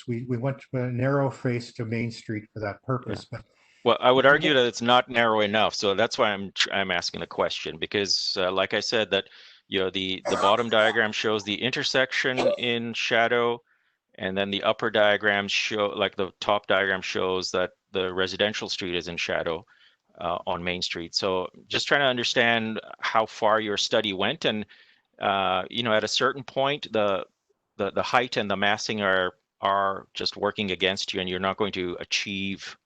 We went to a narrow face to Main Street for that purpose, but Well, I would argue that it's not narrow enough, so that's why I'm asking the question, because like I said, that the bottom diagram shows the intersection in shadow, and then the upper diagram like the top diagram shows that the residential street is in shadow on Main Street. So just trying to understand how far your study went, and at a certain point, the height and the massing are just working against you, and you're not going to achieve.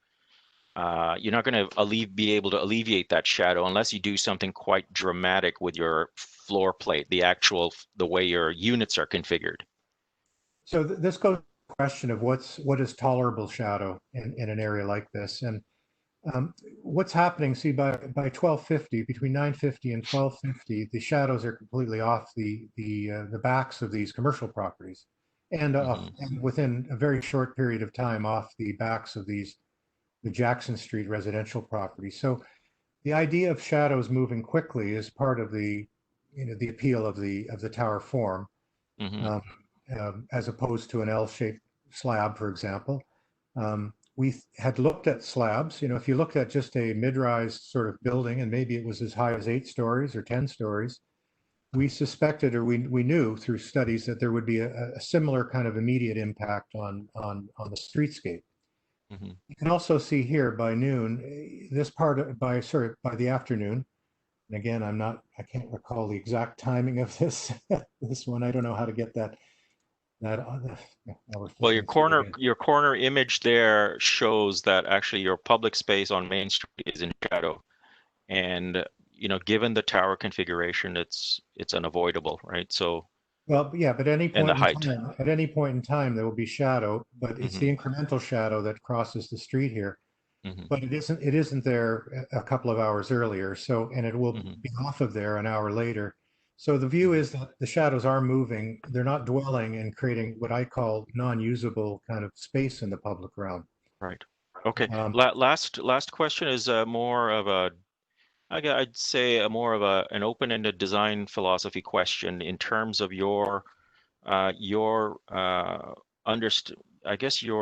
You're not going to be able to alleviate that shadow unless you do something quite dramatic with your floor plate, the way your units are configured. So this goes to the question of what is tolerable shadow in an area like this, and what's happening? See, by 1250, between 950 and 1250, the shadows are completely off the backs of these commercial properties, and within a very short period of time, off the backs of the Jackson Street residential property. So the idea of shadows moving quickly is part of the appeal of the tower form, as opposed to an L-shaped slab, for example. We had looked at slabs. If you looked at just a mid-rise sort of building, and maybe it was as high as 8 stories or 10 stories, we suspected, or we knew through studies, that there would be a similar kind of immediate impact on the streetscape. You can also see here by noon, this part by the afternoon, and again, I can't recall the exact timing of this one. I don't know how to get that. Well, your corner image there shows that actually your public space on Main Street is in shadow, and given the tower configuration, it's unavoidable, right? So. Well, yeah, but at any point in time, there will be shadow, but it's the incremental shadow that crosses the street here. But it isn't there a couple of hours earlier. So, and it will be off of there an hour later. So the view is that the shadows are moving. They're not dwelling and creating what I call non-usable kind of space in the public realm. Right. Okay. Last question is more of a, I'd say an open-ended design philosophy question in terms of your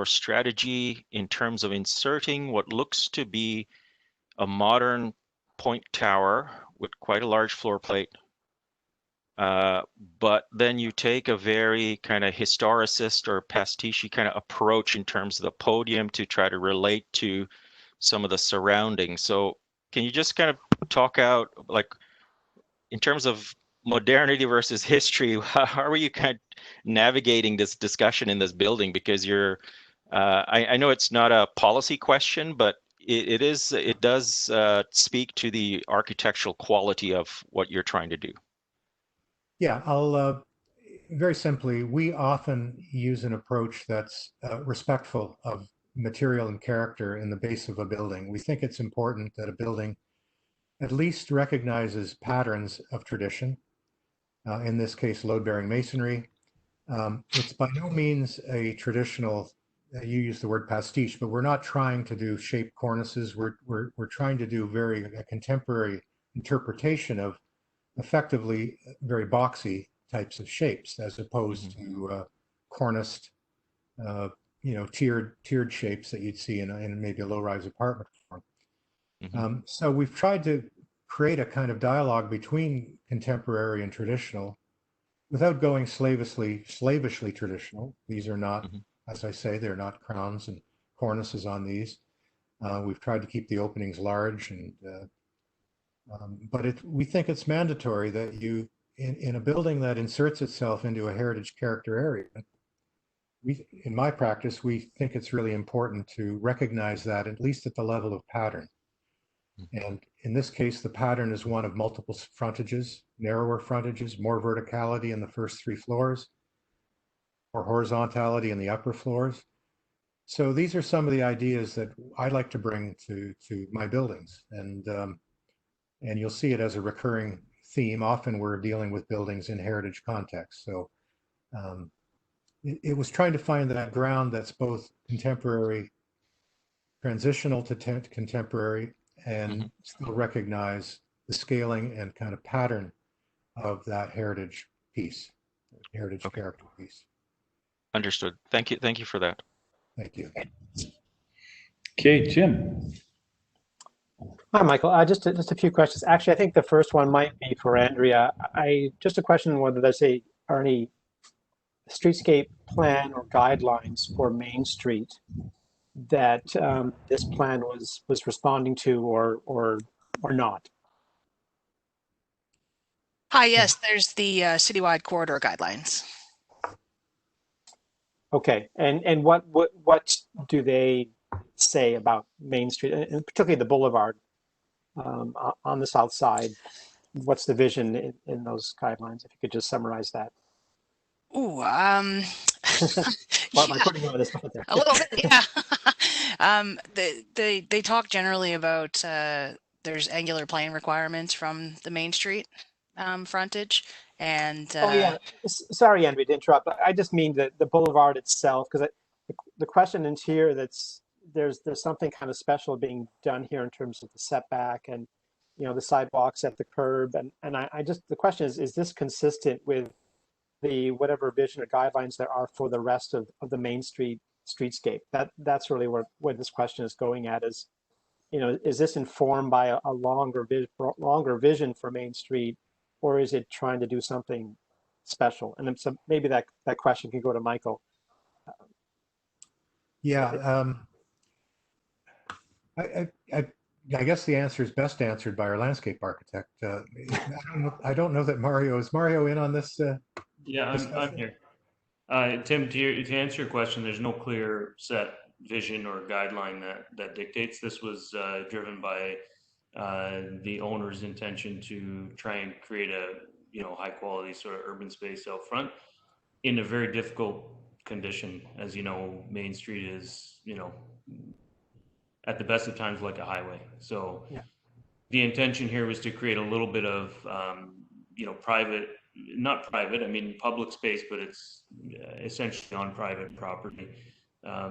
strategy in terms of inserting what looks to be a modern point tower with quite a large floor plate. But then you take a very kind of historicist or pastiche kind of approach in terms of the podium to try to relate to some of the surroundings. So can you just kind of talk out, like, in terms of modernity versus history, how are you kind of navigating this discussion in this building? Because I know it's not a policy question, but it does speak to the architectural quality of what you're trying to do. Yeah, I'll very simply, we often use an approach that's respectful of material and character in the base of a building. We think it's important that a building at least recognizes patterns of tradition, in this case, load-bearing masonry. It's by no means a traditional, you use the word pastiche, but we're not trying to do shaped cornices. We're trying to do a contemporary interpretation of effectively very boxy types of shapes, as opposed to corniced, tiered shapes that you'd see in maybe a low-rise apartment form. So we've tried to create a kind of dialogue between contemporary and traditional without going slavishly traditional. These are not, as I say, they're not crowns and cornices on these. We've tried to keep the openings large, and but we think it's mandatory that you, in a building that inserts itself into a heritage character area, in my practice, we think it's really important to recognize that, at least at the level of pattern. And in this case, the pattern is one of multiple frontages, narrower frontages, more verticality in the first 3 floors, more horizontality in the upper floors. So these are some of the ideas that I like to bring to my buildings. And you'll see it as a recurring theme. Often we're dealing with buildings in heritage context. So it was trying to find that ground that's both contemporary, transitional to contemporary, and still recognize the scaling and kind of pattern of that heritage piece, heritage character piece. Understood. Thank you for that. Thank you. Okay, Jim. Hi, Michael. Just a few questions. Actually, I think the first one might be for Andrea. Just a question whether there's are any streetscape plan or guidelines for Main Street that this plan was responding to or not. Hi, yes, there's the citywide corridor guidelines. Okay, and what do they say about Main Street, and particularly the boulevard on the south side? What's the vision in those guidelines? If you could just summarize that. Ooh, Well, am I putting you on the spot there? a little bit, yeah. They talk generally about there's angular plane requirements from the Main Street frontage, and Oh yeah, sorry, Andrew, to interrupt. I just mean the boulevard itself, because the question in here there's something kind of special being done here in terms of the setback and the sidewalks at the curb, and I just, the question is this consistent with the whatever vision or guidelines there are for the rest of the Main Street streetscape? That's really where this question is going at, is is this informed by a longer vision for Main Street, or is it trying to do something special? And then so maybe that question can go to Michael. Yeah, I guess the answer is best answered by our landscape architect. I don't know that is Mario in on this? Yeah, I'm here. Tim, to answer your question, there's no clear set vision or guideline that dictates. This was driven by the owner's intention to try and create a high quality sort of urban space out front in a very difficult condition. As you know, Main Street is at the best of times like a highway. So yeah. The intention here was to create a little bit of private, not private, I mean public space, but it's essentially on private property,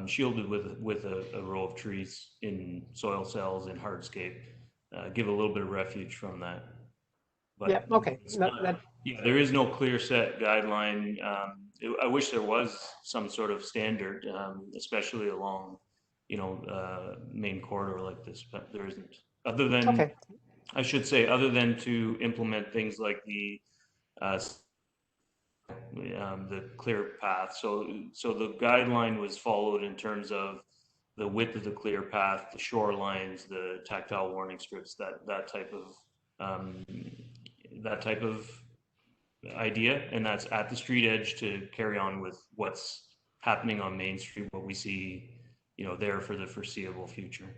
shielded with a row of trees in soil cells and hardscape, give a little bit of refuge from that. But yeah, okay. Yeah, there is no clear set guideline. I wish there was some sort of standard, especially along main corridor like this, but there isn't. Other than, okay. I should say, other than to implement things like the clear path. So the guideline was followed in terms of the width of the clear path, the shorelines, the tactile warning strips, that type of idea, and that's at the street edge to carry on with what's happening on Main Street, what we see there for the foreseeable future.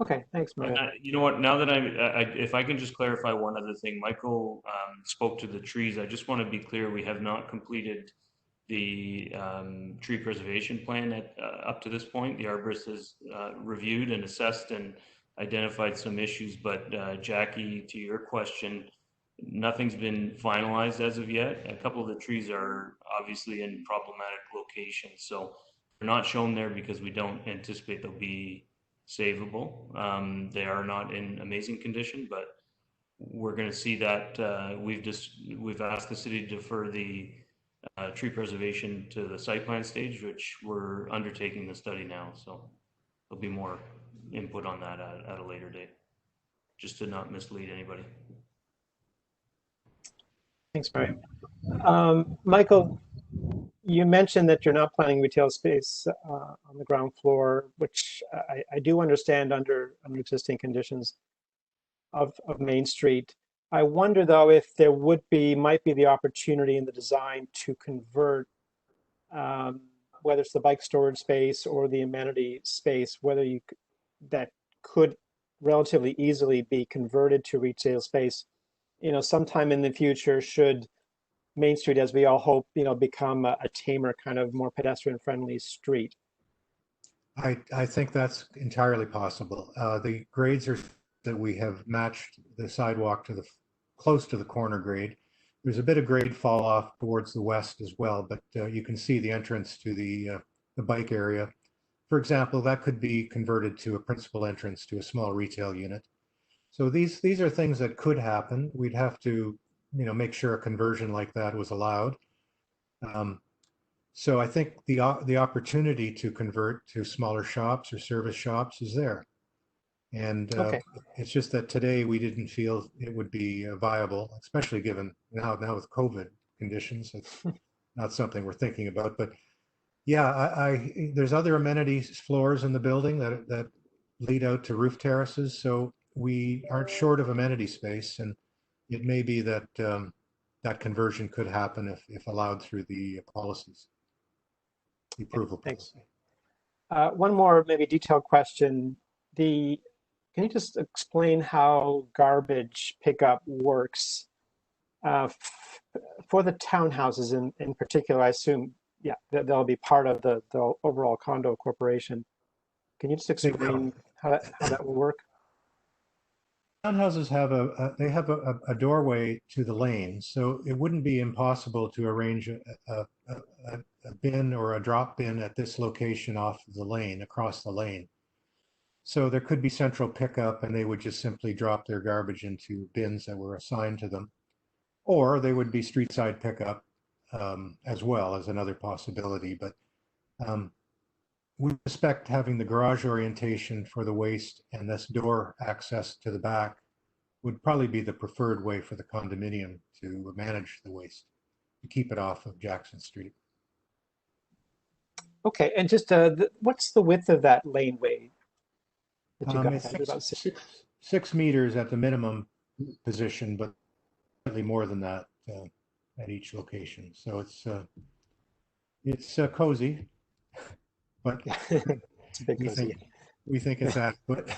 Okay, thanks, Maria. You know what, now that if I can just clarify one other thing, Michael spoke to the trees. I just want to be clear, we have not completed the tree preservation plan up to this point. The arborist has reviewed and assessed and identified some issues, but Jackie, to your question, nothing's been finalized as of yet. A couple of the trees are obviously in problematic locations, so they're not shown there because we don't anticipate they'll be savable. They are not in amazing condition, but we're going to see that. We've asked the city to defer the tree preservation to the site plan stage, which we're undertaking the study now. So there'll be more input on that at a later date, just to not mislead anybody. Thanks, Mario. Michael, you mentioned that you're not planning retail space on the ground floor, which I do understand under existing conditions of Main Street. I wonder, though, if there might be the opportunity in the design to convert, whether it's the bike storage space or the amenity space, that could relatively easily be converted to retail space, sometime in the future, should Main Street, as we all hope, become a tamer, kind of more pedestrian-friendly street. I think that's entirely possible. The grades are that we have matched the sidewalk to close to the corner grade. There's a bit of grade fall off towards the west as well, but you can see the entrance to the bike area. For example, that could be converted to a principal entrance to a small retail unit. So these are things that could happen. We'd have to make sure a conversion like that was allowed. So I think the opportunity to convert to smaller shops or service shops is there. And Okay. it's just that today we didn't feel it would be viable, especially given now with COVID conditions. It's not something we're thinking about. But yeah, there's other amenities floors in the building that lead out to roof terraces. So we aren't short of amenity space, and it may be that that conversion could happen if allowed through the policies, the approval Thanks. policy. One more maybe detailed question. Can you just explain how garbage pickup works for the townhouses in particular? I assume, yeah, they'll be part of the overall condo corporation. Can you just explain how that will work? Townhouses have a doorway to the lane, so it wouldn't be impossible to arrange a bin or a drop bin at this location off the lane, across the lane. So there could be central pickup, and they would just simply drop their garbage into bins that were assigned to them, or they would be street side pickup as well as another possibility. But we suspect having the garage orientation for the waste and this door access to the back would probably be the preferred way for the condominium to manage the waste, to keep it off of Jackson Street. Okay, and just what's the width of that laneway that you guys have? About 6 meters at the minimum position, but slightly more than that at each location. So it's cozy, but it's a big cozy. We think it's adequate.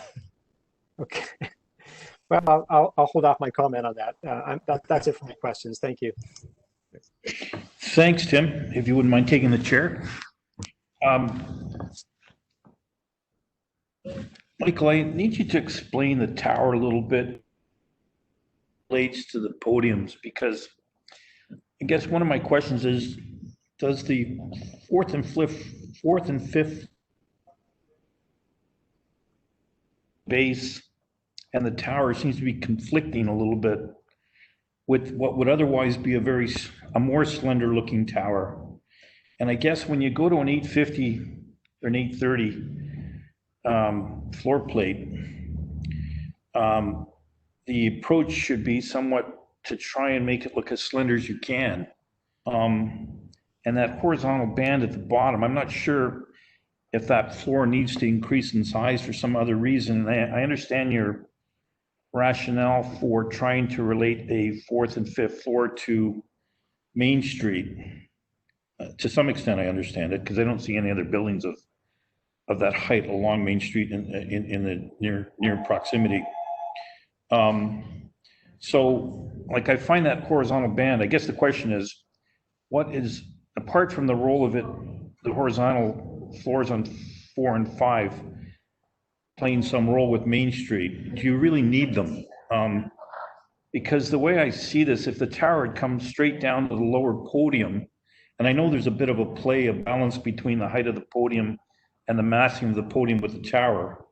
Okay. Well, I'll hold off my comment on that. That's it for my questions. Thank you. Thanks, Tim. If you wouldn't mind taking the chair. Michael, I need you to explain the tower a little bit relates to the podiums, because I guess one of my questions is, does the fourth and fifth base and the tower seems to be conflicting a little bit with what would otherwise be a more slender looking tower? And I guess when you go to an 850 or an 830 floor plate, the approach should be somewhat to try and make it look as slender as you can. And that horizontal band at the bottom, I'm not sure if that floor needs to increase in size for some other reason. I understand your rationale for trying to relate a fourth and fifth floor to Main Street. To some extent, I understand it, because I don't see any other buildings of that height along Main Street in the near proximity. So, like, I find that horizontal band, I guess the question is, what is, apart from the role of it, the horizontal floors on 4 and 5 playing some role with Main Street, do you really need them? Because the way I see this, if the tower had come straight down to the lower podium, and I know there's a bit of a play, a balance between the height of the podium and the massing of the podium with the tower,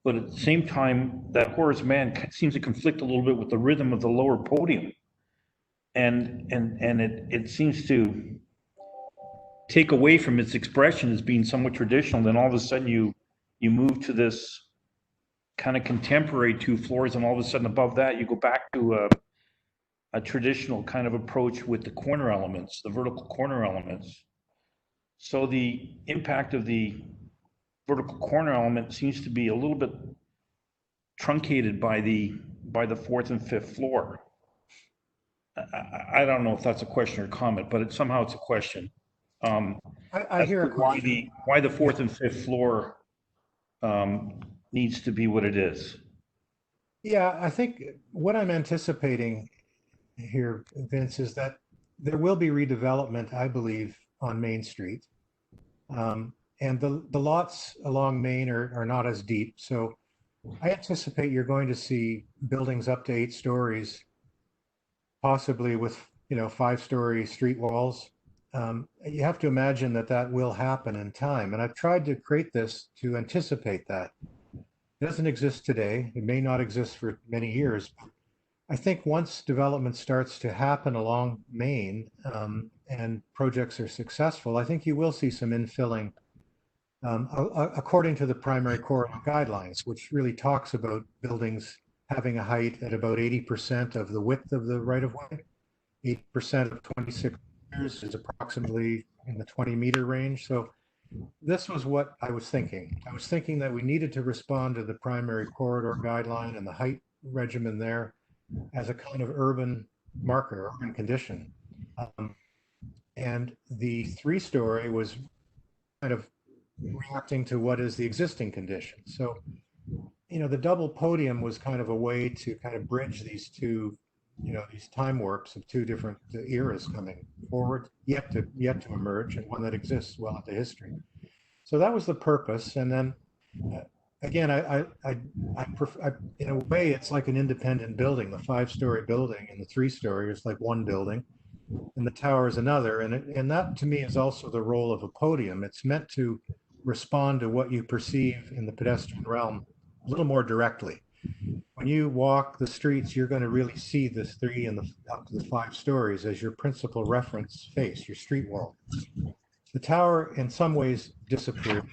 but at the same time, that horizontal band seems to conflict a little bit with the rhythm of the lower podium. And it seems to take away from its expression as being somewhat traditional. Then all of a sudden you move to this kind of contemporary 2 floors, and all of a sudden above that you go back to a traditional kind of approach with the corner elements, the vertical corner elements. So the impact of the vertical corner element seems to be a little bit truncated by the 4th and 5th floor. I don't know if that's a question or comment, but somehow it's a question. I hear a question. Why the 4th and 5th floor needs to be what it is. Yeah, I think what I'm anticipating here, Vince, is that there will be redevelopment, I believe, on Main Street. And the lots along Main are not as deep. So I anticipate you're going to see buildings up to 8 stories, possibly with 5-story street walls. You have to imagine that will happen in time. And I've tried to create this to anticipate that. It doesn't exist today. It may not exist for many years. I think once development starts to happen along Main and projects are successful, I think you will see some infilling according to the primary corridor guidelines, which really talks about buildings having a height at about 80% of the width of the right-of-way. 8% of 26 meters is approximately in the 20-meter range. So this was what I was thinking. I was thinking that we needed to respond to the primary corridor guideline and the height regimen there as a kind of urban marker, urban condition. And the 3-story was kind of reacting to what is the existing condition. So, you know, the double podium was kind of a way to kind of bridge these two, you know, these time warps of two different eras coming forward, yet to emerge, and one that exists well into history. So that was the purpose. And then again, in a way, it's like an independent building. The 5-story building and the 3-story is like one building, and the tower is another. And that to me is also the role of a podium. It's meant to respond to what you perceive in the pedestrian realm a little more directly. When you walk the streets, you're going to really see the 3 and up to the 5 stories as your principal reference face, your street world. The tower in some ways disappears,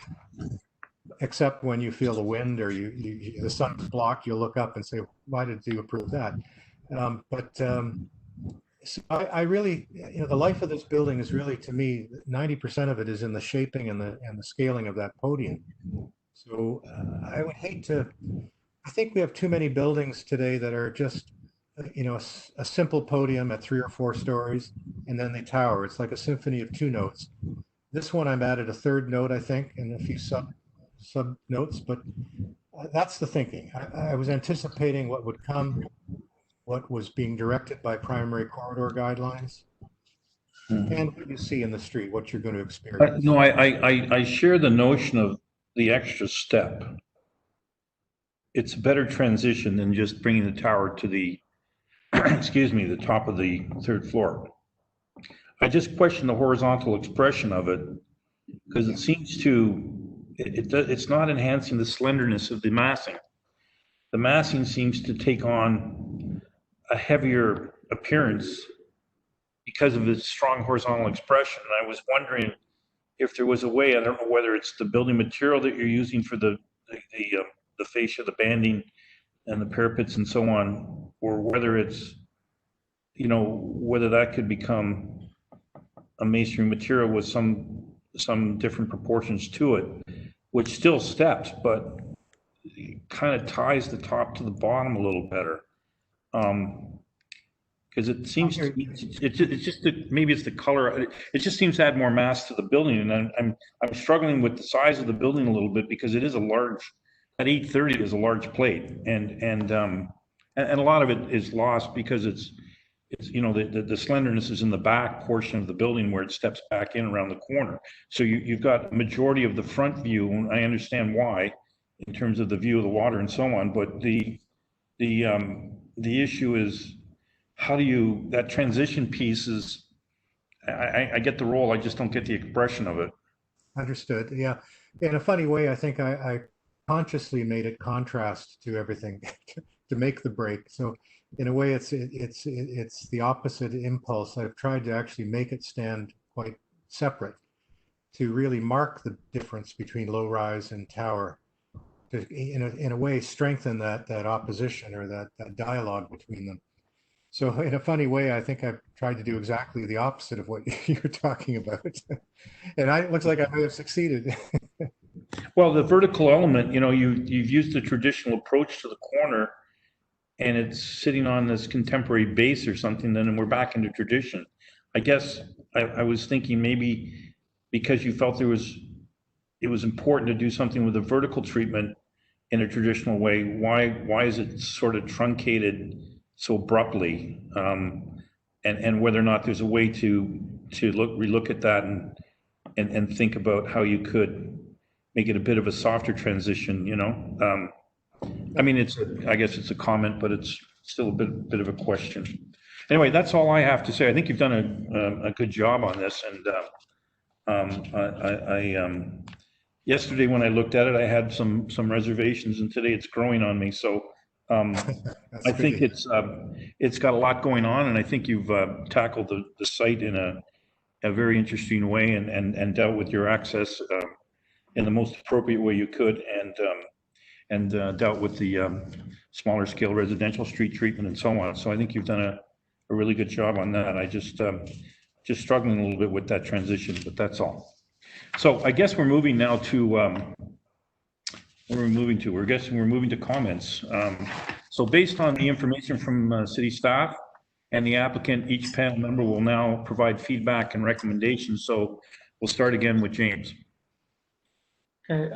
except when you feel the wind or the sun's blocked, you'll look up and say, why did you approve that? So I really, you know, the life of this building is really, to me, 90% of it is in the shaping and the scaling of that podium. So I would hate to, I think we have too many buildings today that are just, you know, a simple podium at 3 or 4 stories, and then the tower. It's like a symphony of 2 notes. This one I'm added a 3rd note, I think, and a few sub notes, but that's the thinking. I was anticipating what would come, what was being directed by primary corridor guidelines, and what you see in the street, what you're going to experience. No, I share the notion of the extra step. It's a better transition than just bringing the tower to the, excuse me, the top of the 3rd floor. I just question the horizontal expression of it, because it seems to, it's not enhancing the slenderness of the massing. The massing seems to take on a heavier appearance because of its strong horizontal expression. And I was wondering if there was a way, I don't know whether it's the building material that you're using for the fascia, the banding and the parapets and so on, or whether it's, you know, whether that could become a masonry material with some different proportions to it, which still steps, but kind of ties the top to the bottom a little better. Because it seems to, it's just that maybe it's the color. It just seems to add more mass to the building, and I'm struggling with the size of the building a little bit, because it is a large. At 830 is a large plate, and a lot of it is lost because it's you know, the slenderness is in the back portion of the building where it steps back in around the corner. So you've got a majority of the front view, and I understand why, in terms of the view of the water and so on. But the issue is, how do you, that transition piece is, I get the role, I just don't get the expression of it. Understood. Yeah. In a funny way, I think I consciously made it contrast to everything to make the break. So in a way, it's the opposite impulse. I've tried to actually make it stand quite separate, to really mark the difference between low rise and tower, to in a way strengthen that opposition or that dialogue between them. So in a funny way, I think I've tried to do exactly the opposite of what you're talking about. And it looks like I may have succeeded. Well, the vertical element, you know, you've used the traditional approach to the corner, and it's sitting on this contemporary base or something, then we're back into tradition. I guess I was thinking maybe because you felt it was important to do something with a vertical treatment in a traditional way, why is it sort of truncated so abruptly? And whether or not there's a way to relook at that and think about how you could make it a bit of a softer transition, you know? I mean, I guess it's a comment, but it's still a bit of a question. Anyway, that's all I have to say. I think you've done a good job on this. And yesterday when I looked at it, I had some reservations, and today it's growing on me. So I think it's got a lot going on, and I think you've tackled the site in a very interesting way, and dealt with your access in the most appropriate way you could, and dealt with the smaller scale residential street treatment and so on. So I think you've done a really good job on that. I just struggling a little bit with that transition, but that's all. So I guess we're moving now to we're moving to comments. So based on the information from city staff and the applicant, each panel member will now provide feedback and recommendations. So we'll start again with James. Okay,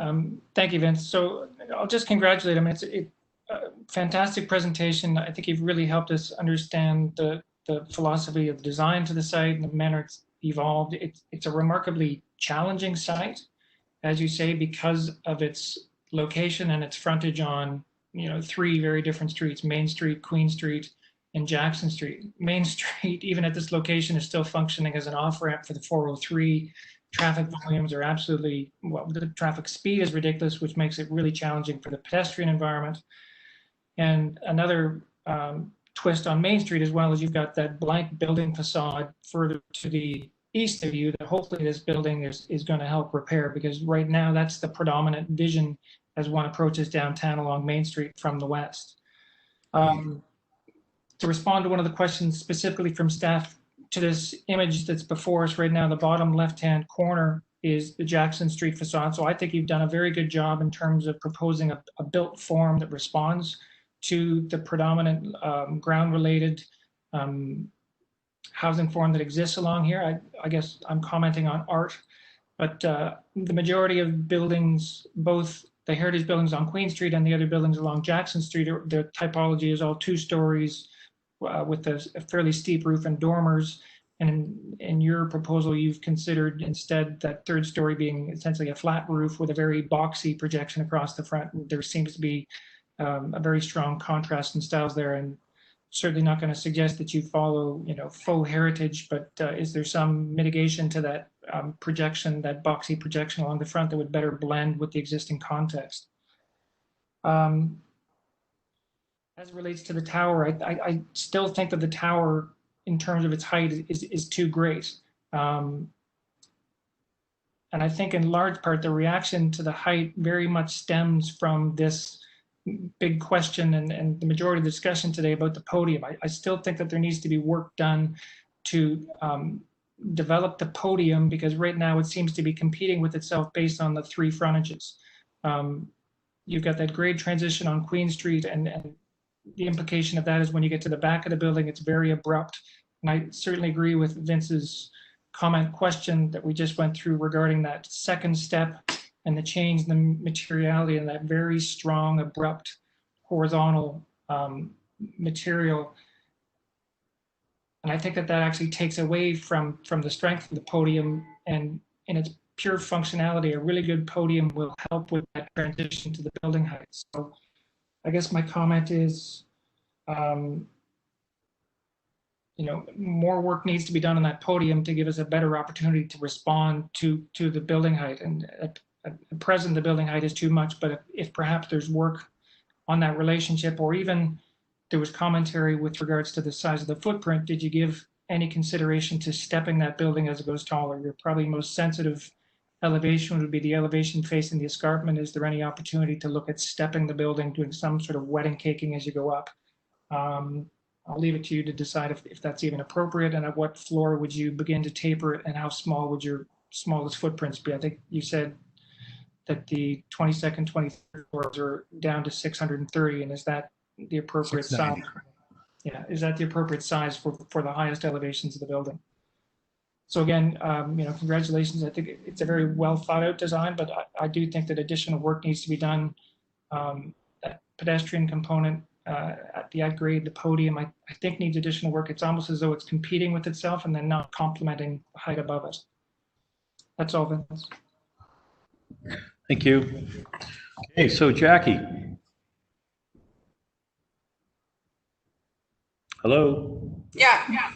thank you, Vince. So I'll just congratulate him. It's a fantastic presentation. I think you've really helped us understand the philosophy of design to the site and the manner it's evolved. It's a remarkably challenging site, as you say, because of its location and its frontage on, you know, 3 very different streets: Main Street, Queen Street, and Jackson Street. Main Street, even at this location, is still functioning as an off-ramp for the 403. Traffic volumes are absolutely, well, the traffic speed is ridiculous, which makes it really challenging for the pedestrian environment. And another twist on Main Street as well is you've got that blank building facade further to the east of you that hopefully this building is going to help repair, because right now that's the predominant vision as one approaches downtown along Main Street from the west. To respond to one of the questions specifically from staff to this image that's before us right now, the bottom left-hand corner is the Jackson Street facade. So I think you've done a very good job in terms of proposing a built form that responds to the predominant ground-related housing form that exists along here. I guess I'm commenting on art, but the majority of buildings, both the heritage buildings on Queen Street and the other buildings along Jackson Street, the typology is all 2 stories with a fairly steep roof and dormers. And in your proposal, you've considered instead that 3rd story being essentially a flat roof with a very boxy projection across the front. And there seems to be a very strong contrast in styles there, and certainly not going to suggest that you follow, you know, faux heritage, but is there some mitigation to that projection, that boxy projection along the front that would better blend with the existing context? As it relates to the tower, I still think that the tower, in terms of its height, is too great. And I think in large part, the reaction to the height very much stems from this big question and the majority of the discussion today about the podium. I still think that there needs to be work done to develop the podium, because right now it seems to be competing with itself based on the 3 frontages. You've got that grade transition on Queen Street, and the implication of that is when you get to the back of the building, it's very abrupt. And I certainly agree with Vince's question that we just went through regarding that 2nd step and the change in the materiality and that very strong, abrupt, horizontal material. And I think that actually takes away from the strength of the podium, and in its pure functionality, a really good podium will help with that transition to the building height. So I guess my comment is, you know, more work needs to be done on that podium to give us a better opportunity to respond to the building height. And at present, the building height is too much, but if perhaps there's work on that relationship, or even there was commentary with regards to the size of the footprint, did you give any consideration to stepping that building as it goes taller? Your probably most sensitive elevation would be the elevation facing the escarpment. Is there any opportunity to look at stepping the building, doing some sort of wedding caking as you go up? I'll leave it to you to decide if that's even appropriate, and at what floor would you begin to taper it, and how small would your smallest footprints be? I think you said that the 22nd, 23rd floors are down to 630, and is that the appropriate size? Yeah, is that the appropriate size for the highest elevations of the building? So again, you know, congratulations. I think it's a very well thought out design, but I do think that additional work needs to be done. That pedestrian component at the grade, the podium, I think needs additional work. It's almost as though it's competing with itself and then not complementing the height above it. That's all, Vince. Thank you. Okay, so Jackie. Hello? Yeah.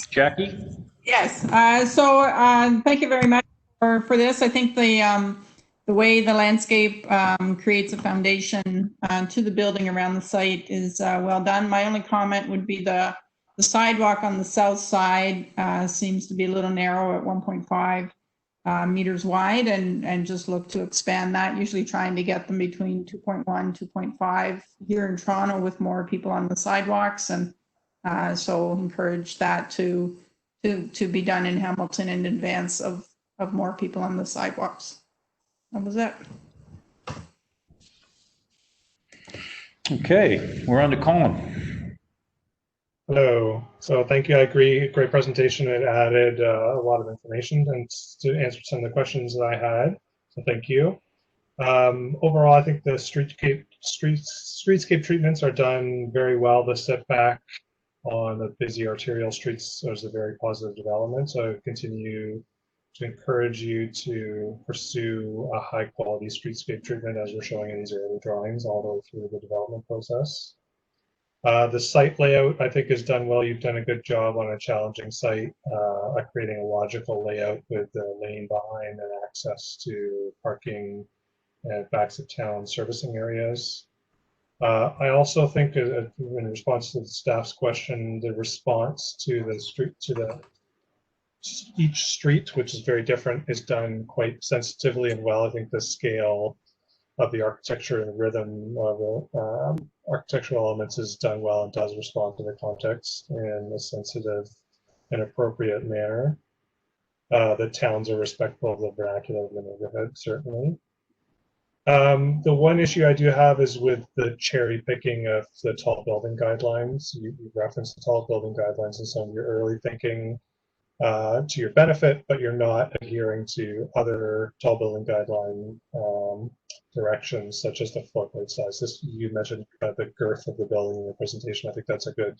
Jackie? Yes. Thank you very much for this. I think the way the landscape creates a foundation to the building around the site is well done. My only comment would be the sidewalk on the south side seems to be a little narrow at 1.5 meters wide and just look to expand that, usually trying to get them between 2.1, 2.5 here in Toronto with more people on the sidewalks. And so encourage that to be done in Hamilton in advance of more people on the sidewalks. That was it. Okay, we're on to Colin. Hello. So thank you. I agree. Great presentation. It added a lot of information and to answer some of the questions that I had. So thank you. Overall, I think the streetscape treatments are done very well. The setback on the busy arterial streets is a very positive development. So I continue to encourage you to pursue a high quality streetscape treatment as we're showing in these early drawings all the way through the development process. The site layout, I think, is done well. You've done a good job on a challenging site, creating a logical layout with the lane behind and access to parking and backs of town servicing areas. I also think, in response to the staff's question, the response to the street, each street, which is very different, is done quite sensitively and well. I think the scale of the architecture and the rhythm of the architectural elements is done well and does respond to the context in a sensitive and appropriate manner. The towns are respectful of the vernacular of the neighborhood, certainly. The one issue I do have is with the cherry picking of the tall building guidelines. You referenced the tall building guidelines in some of your early thinking to your benefit, but you're not adhering to other tall building guideline directions, such as the floor plate size. You mentioned the girth of the building in your presentation. I think that's a good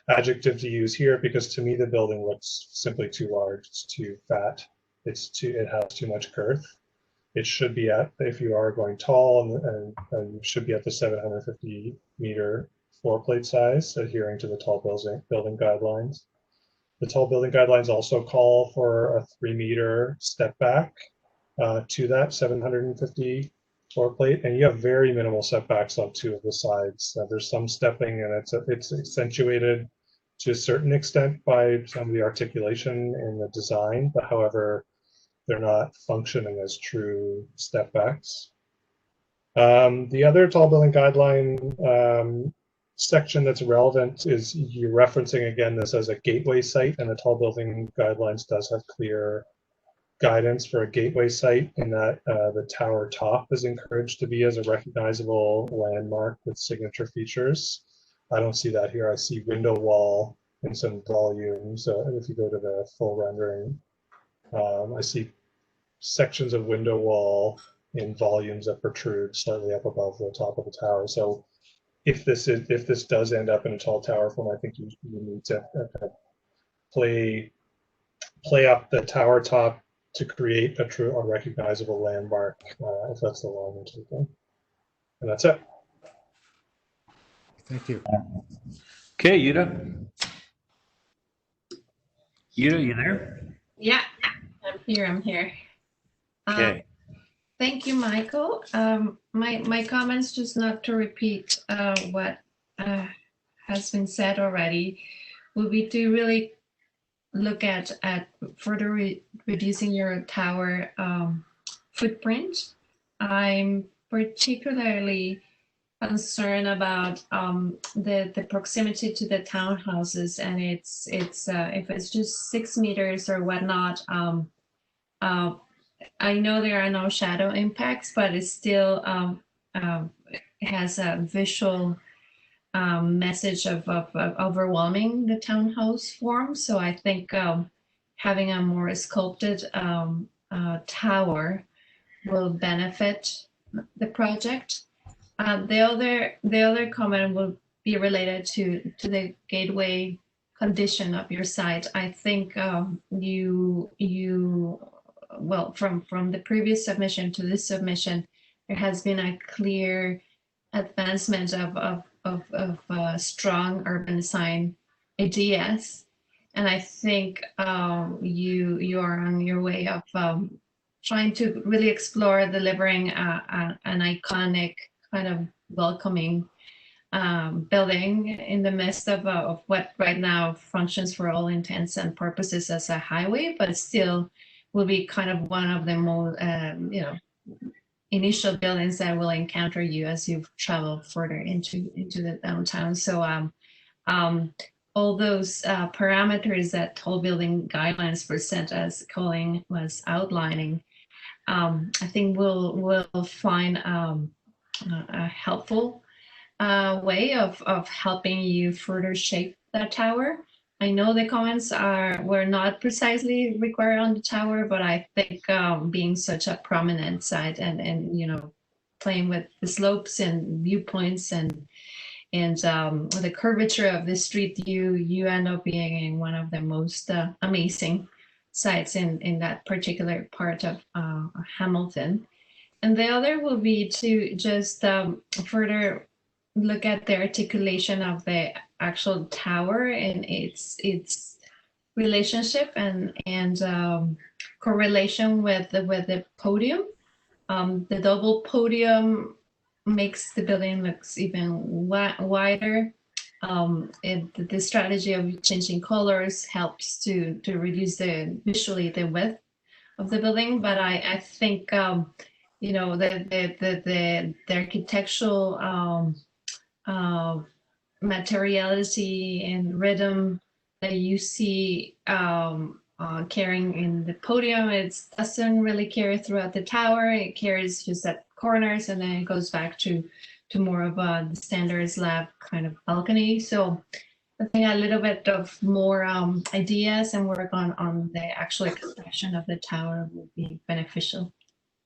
adjective to use here, because to me the building looks simply too large. It's too fat. It has too much girth. It should be at, if you are going tall, and you should be at the 750 meter floor plate size, adhering to the tall building guidelines. The tall building guidelines also call for a 3 meter step back to that 750 floor plate, and you have very minimal setbacks on 2 of the sides. There's some stepping, and it's accentuated to a certain extent by some of the articulation in the design, but however, they're not functioning as true step backs. The other tall building guideline section that's relevant is you're referencing again this as a gateway site, and the tall building guidelines does have clear guidance for a gateway site in that the tower top is encouraged to be as a recognizable landmark with signature features. I don't see that here. I see window wall in some volumes. If you go to the full rendering, I see sections of window wall in volumes that protrude slightly up above the top of the tower. So if this does end up in a tall tower form, I think you need to kind of play up the tower top to create a recognizable landmark, if that's the long and taken. And that's it. Thank you. Okay, Yuda. Yuda, you there? Yeah, I'm here. Okay. Thank you, Michael. My comments, just not to repeat what has been said already, will be to really look at further reducing your tower footprint. I'm particularly concerned about the proximity to the townhouses, and it's if it's just 6 meters or whatnot. I know there are no shadow impacts, but it still has a visual message of overwhelming the townhouse form. So I think having a more sculpted tower will benefit the project. The other comment will be related to the gateway condition of your site. I think well, from the previous submission to this submission, there has been a clear advancement of strong urban design ideas, and I think you are on your way of trying to really explore delivering an iconic kind of welcoming building in the midst of what right now functions for all intents and purposes as a highway, but still will be kind of one of the most, initial buildings that will encounter you as you travel further into the downtown. So all those parameters that tall building guidelines present, as Colleen was outlining, I think we'll find a helpful way of helping you further shape that tower. I know the comments were not precisely required on the tower, but I think being such a prominent site and playing with the slopes and viewpoints and the curvature of the street, you end up being in one of the most amazing sites in that particular part of Hamilton. And the other will be to just further look at the articulation of the actual tower and its relationship and correlation with the podium. The double podium makes the building looks even wider. The strategy of changing colors helps to reduce visually the width of the building. But I think the architectural materiality and rhythm that you see carrying in the podium, it doesn't really carry throughout the tower. It carries just at corners, and then it goes back to more of the standard slab kind of balcony. So I think a little bit of more ideas and work on the actual construction of the tower would be beneficial.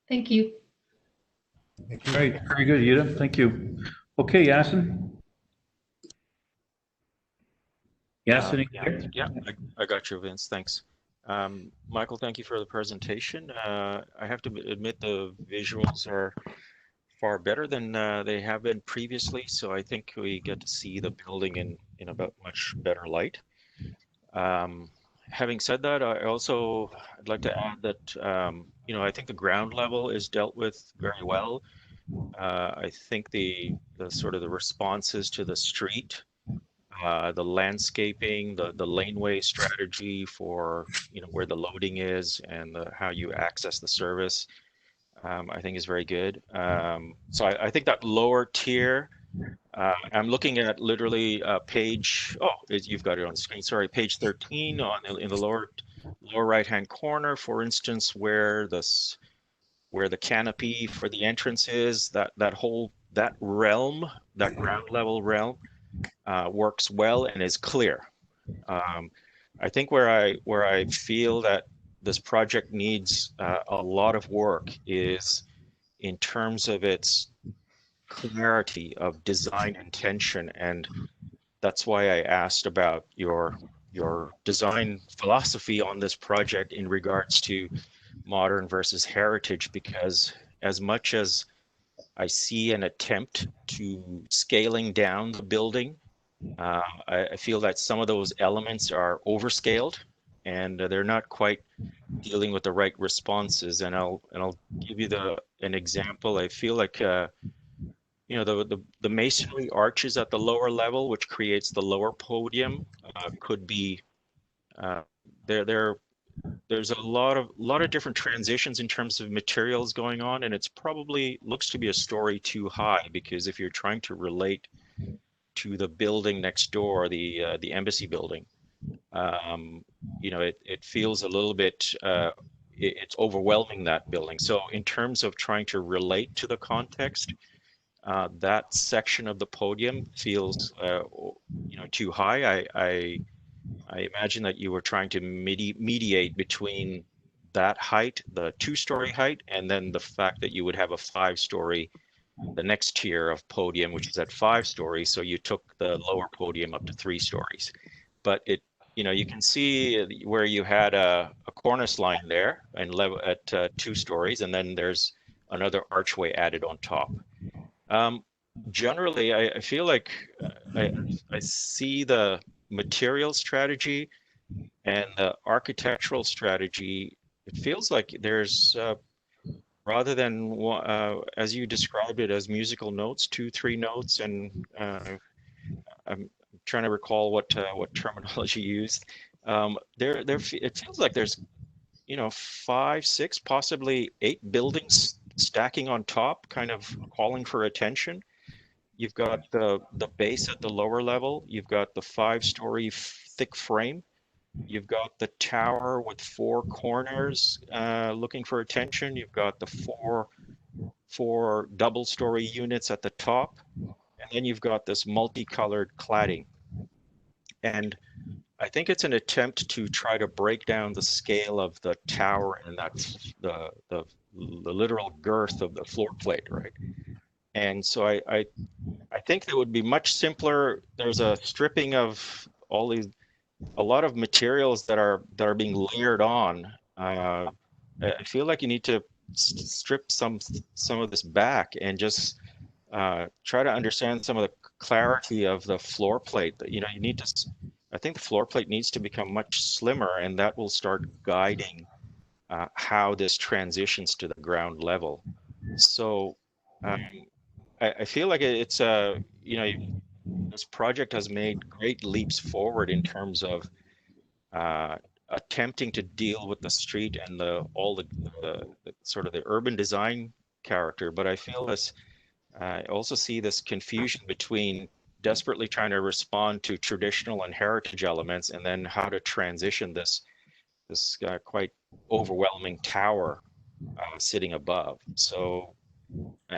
Thank you. Thank you. Right, very good, Yuta. Thank you. Okay, Yasin. Yasin, yeah, I got you, Vince. Thanks. Michael, thank you for the presentation. I have to admit the visuals are far better than they have been previously, so I think we get to see the building in a much better light. Having said that, I'd like to add that I think the ground level is dealt with very well. I think the sort of the responses to the street, the landscaping, the laneway strategy for where the loading is and how you access the service, I think is very good. So I think that lower tier, I'm looking at literally page, you've got it on the screen, sorry, page 13 in the lower right hand corner, for instance, where the canopy for the entrance is, that realm, that ground level realm, works well and is clear. I think where I feel that this project needs a lot of work is in terms of its clarity of design intention, and that's why I asked about your design philosophy on this project in regards to modern versus heritage, because as much as I see an attempt to scaling down the building, I feel that some of those elements are overscaled and they're not quite dealing with the right responses. And I'll give you an example. I feel like the masonry arches at the lower level, which creates the lower podium, could be there's a lot of different transitions in terms of materials going on, and it's probably looks to be a story too high, because if you're trying to relate to the building next door, the embassy building, it feels a little bit it's overwhelming that building. So in terms of trying to relate to the context, that section of the podium feels too high. I imagine that you were trying to mediate between that height, the 2-story height, and then the fact that you would have a 5-story, the next tier of podium, which is at 5 stories. So you took the lower podium up to 3 stories. But you can see where you had a cornice line there and level at 2 stories, and then there's another archway added on top. Generally, I feel like I see the material strategy and the architectural strategy. It feels like there's rather than as you described it as musical notes, 2-3 notes, and I'm trying to recall what terminology you used. It feels like there's you know, 5, 6, possibly 8 buildings stacking on top, kind of calling for attention. You've got the base at the lower level. You've got the 5-story thick frame. You've got the tower with 4 corners looking for attention. You've got the four double-story units at the top. And then you've got this multicolored cladding. And I think it's an attempt to try to break down the scale of the tower, and that's the literal girth of the floor plate, right? And so I think it would be much simpler. There's a stripping of a lot of materials that are being layered on. I feel like you need to strip some of this back and just try to understand some of the clarity of the floor plate. You know, you need to. I think the floor plate needs to become much slimmer, and that will start guiding how this transitions to the ground level. So I feel like it's you know, this project has made great leaps forward in terms of attempting to deal with the street and all the sort of the urban design character. But I feel this. I also see this confusion between desperately trying to respond to traditional and heritage elements, and then how to transition this quite overwhelming tower sitting above. So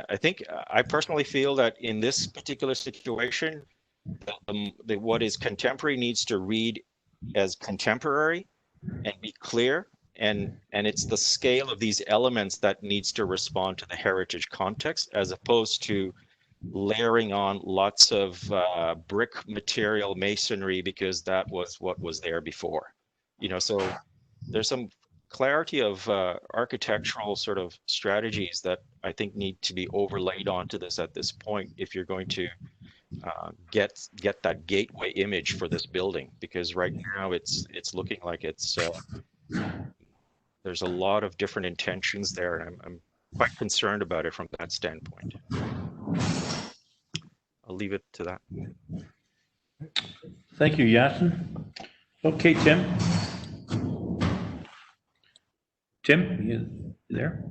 I think I personally feel that in this particular situation, what is contemporary needs to read as contemporary and be clear, and it's the scale of these elements that needs to respond to the heritage context, as opposed to layering on lots of brick material masonry because that was what was there before. You know, so there's some clarity of architectural sort of strategies that I think need to be overlaid onto this at this point if you're going to get that gateway image for this building, because right now it's looking like it's there's a lot of different intentions there, and I'm quite concerned about it from that standpoint. I'll leave it to that. Thank you, Yasin. Okay, Tim. Tim, you there?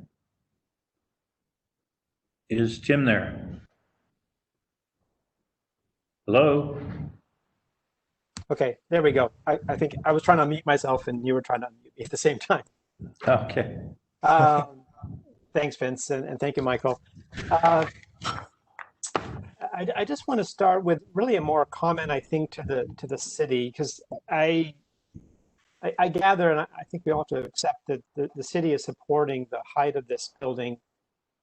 Is Tim there? Hello? Okay, there we go. I think I was trying to unmute myself and you were trying to unmute me at the same time. Okay. Thanks, Vince, and thank you, Michael. I just want to start with really a more comment, I think, to the city, because I gather, and I think we all have to accept that the city is supporting the height of this building.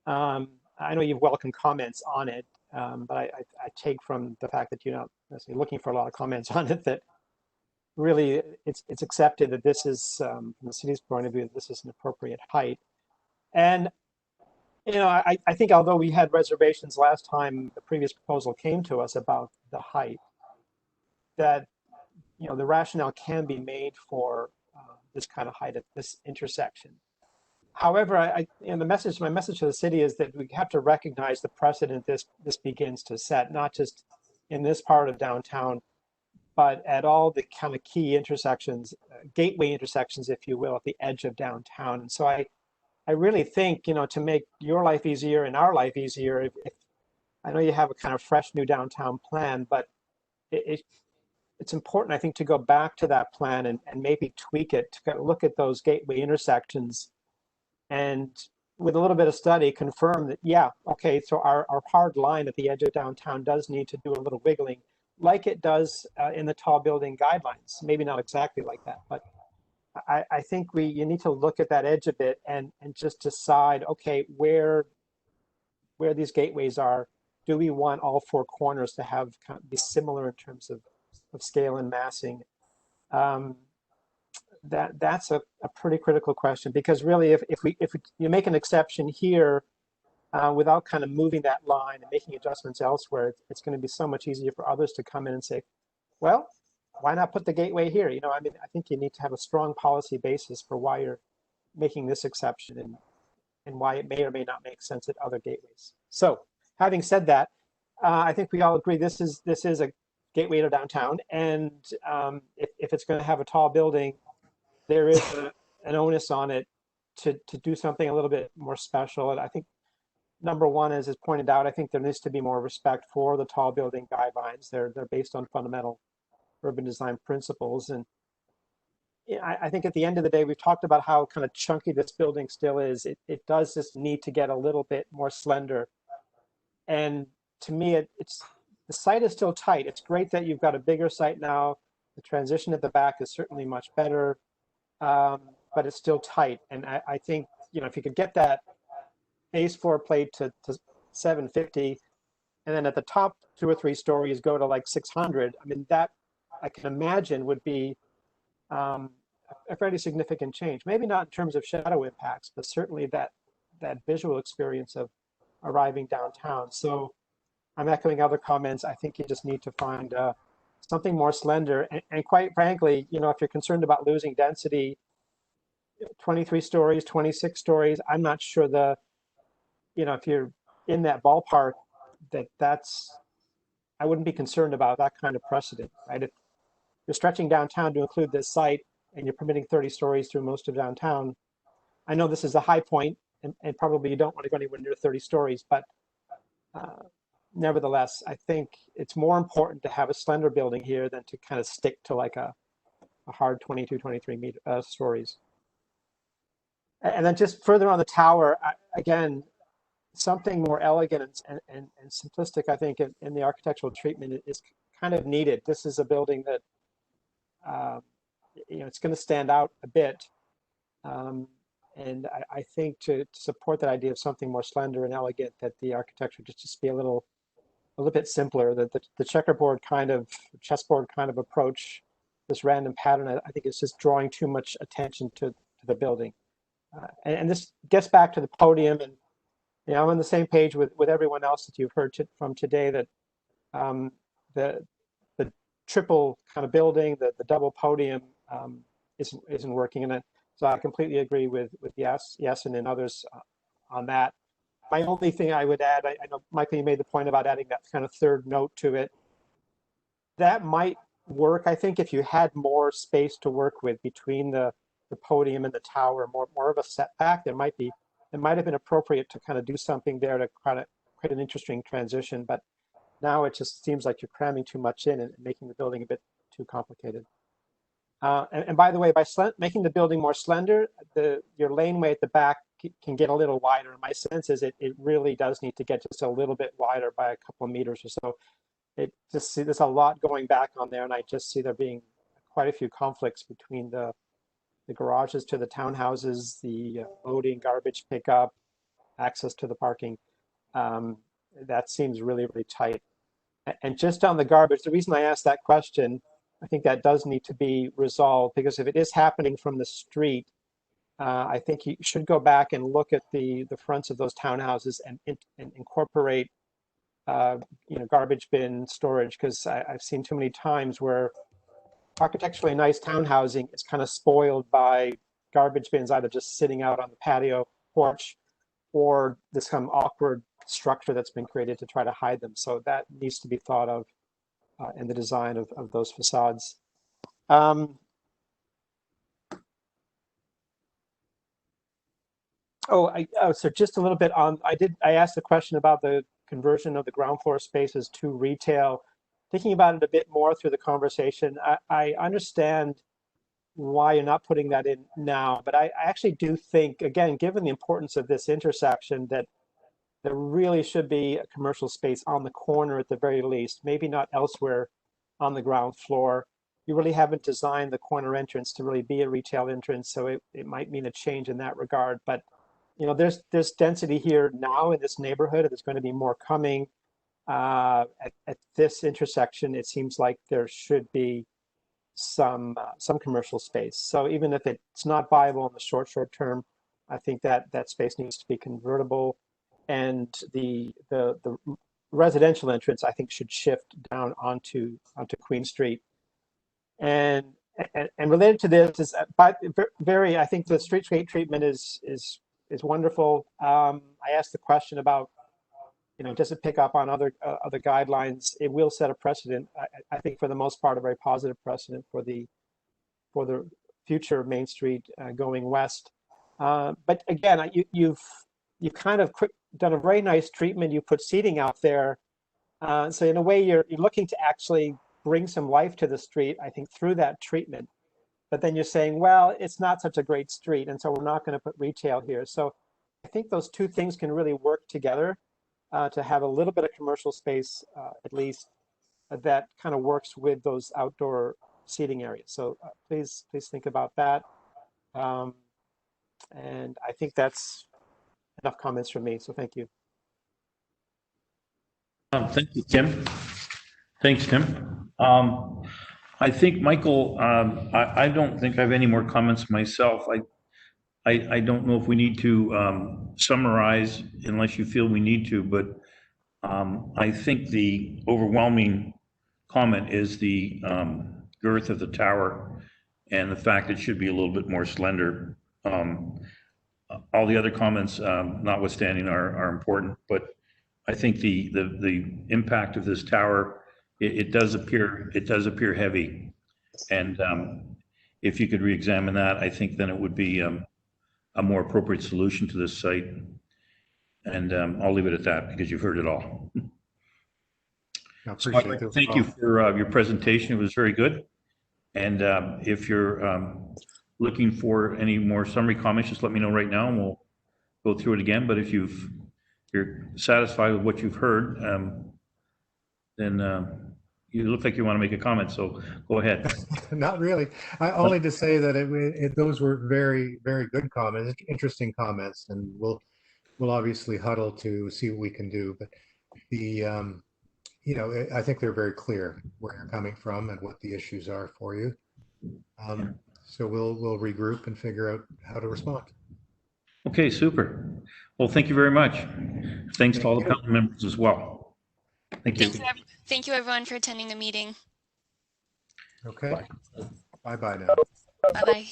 I know you've welcomed comments on it, but I take from the fact that you're not necessarily looking for a lot of comments on it, that really it's accepted that this is, from the city's point of view, this is an appropriate height. And you know, I think although we had reservations last time the previous proposal came to us about the height, that, you know, the rationale can be made for this kind of height at this intersection. However, my message to the city is that we have to recognize the precedent this begins to set, not just in this part of downtown, but at all the kind of key intersections, gateway intersections, if you will, at the edge of downtown. And so I really think, you know, to make your life easier and our life easier, if I know you have a kind of fresh new downtown plan, but it's important, I think, to go back to that plan and maybe tweak it to kind of look at those gateway intersections and with a little bit of study confirm that, yeah, okay, so our hard line at the edge of downtown does need to do a little wiggling like it does in the tall building guidelines. Maybe not exactly like that, but I think you need to look at that edge a bit and just decide, okay, where these gateways are. Do we want all 4 corners to have be similar in terms of scale and massing? That's a pretty critical question, because really, if you make an exception here without kind of moving that line and making adjustments elsewhere, it's going to be so much easier for others to come in and say, well, why not put the gateway here? You know, I mean, I think you need to have a strong policy basis for why you're making this exception and why it may or may not make sense at other gateways. So having said that, I think we all agree this is a gateway to downtown. And if it's going to have a tall building, there is an onus on it to do something a little bit more special. And I think number one, as is pointed out, I think there needs to be more respect for the tall building guidelines. They're based on fundamental urban design principles. And I think at the end of the day, we've talked about how kind of chunky this building still is. It does just need to get a little bit more slender. And to me, it's the site is still tight. It's great that you've got a bigger site now. The transition at the back is certainly much better, but it's still tight. And I think, if you could get that base floor plate to 750, and then at the top 2 or 3 stories go to like 600, I mean, that I can imagine would be a fairly significant change. Maybe not in terms of shadow impacts, but certainly that visual experience of arriving downtown. So I'm echoing other comments. I think you just need to find something more slender. And quite frankly, if you're concerned about losing density, 23 stories, 26 stories, I'm not sure if you're in that ballpark, I wouldn't be concerned about that kind of precedent, right? If you're stretching downtown to include this site and you're permitting 30 stories through most of downtown, I know this is a high point and probably you don't want to go anywhere near 30 stories, but nevertheless, I think it's more important to have a slender building here than to kind of stick to like a hard 22, 23 stories. And then just further on the tower, again, something more elegant and simplistic, I think, in the architectural treatment is kind of needed. This is a building that, it's going to stand out a bit. And I think to support that idea of something more slender and elegant, that the architecture just be a little bit simpler, that the chessboard kind of approach, this random pattern, I think it's just drawing too much attention to the building. And this gets back to the podium, and I'm on the same page with everyone else that you've heard from today, that the triple kind of building, the double podium isn't working. And so I completely agree with Yasin and others on that. My only thing I would add, I know Michael, you made the point about adding that kind of third note to it. That might work, I think, if you had more space to work with between the podium and the tower, more of a setback. It might have been appropriate to kind of do something there to kind of create an interesting transition, but now it just seems like you're cramming too much in and making the building a bit too complicated. And by the way, by making the building more slender, your laneway at the back can get a little wider. My sense is it really does need to get just a little bit wider by a couple of meters or so. There's a lot going back on there, and I just see there being quite a few conflicts between the garages to the townhouses, the loading, garbage pickup, access to the parking. That seems really, really tight. And just on the garbage, the reason I asked that question, I think that does need to be resolved, because if it is happening from the street, I think you should go back and look at the fronts of those townhouses and incorporate garbage bin storage, because I've seen too many times where architecturally nice townhousing is kind of spoiled by garbage bins either just sitting out on the patio porch or this kind of awkward structure that's been created to try to hide them. So that needs to be thought of in the design of those facades. So just a little bit on, I asked the question about the conversion of the ground floor spaces to retail. Thinking about it a bit more through the conversation, I understand why you're not putting that in now, but I actually do think, again, given the importance of this intersection, that there really should be a commercial space on the corner at the very least, maybe not elsewhere on the ground floor. You really haven't designed the corner entrance to really be a retail entrance, so it might mean a change in that regard. But there's density here now in this neighborhood, and there's going to be more coming. At this intersection, it seems like there should be some commercial space. So even if it's not viable in the short term, I think that space needs to be convertible, and the residential entrance, I think, should shift down onto Queen Street. And related to this is, but I think the streetscape treatment is wonderful. I asked the question about, does it pick up on other guidelines? It will set a precedent. I think for the most part, a very positive precedent for the future Main Street going west. But again, you've kind of done a very nice treatment. You put seating out there. So in a way, you're looking to actually bring some life to the street, I think, through that treatment. But then you're saying, well, it's not such a great street, and so we're not going to put retail here. So I think those two things can really work together to have a little bit of commercial space, at least, that kind of works with those outdoor seating areas. So please think about that. And I think that's enough comments from me. So thank you. Thank you, Tim. Thanks, Tim. I think, Michael, I don't think I have any more comments myself. I don't know if we need to summarize unless you feel we need to, but I think the overwhelming comment is the girth of the tower and the fact it should be a little bit more slender. All the other comments, notwithstanding, are important, but I think the impact of this tower, it does appear heavy, and if you could re-examine that, I think then it would be a more appropriate solution to this site. And I'll leave it at that because you've heard it all. I So appreciate I'd like to it. thank you for your presentation. It was very good. And if you're looking for any more summary comments, just let me know right now and we'll go through it again. But if you're satisfied with what you've heard, then you look like you want to make a comment, so go ahead. Not really. Only to say that those were very, very good comments, interesting comments, and we'll obviously huddle to see what we can do. But I think they're very clear where you're coming from and what the issues are for you. So we'll regroup and figure out how to respond. Okay, super. Well, thank you very much. Thanks to all the panel members as well. Thank you. Thank you, everyone, for attending the meeting. Okay. Bye-bye now. Bye-bye.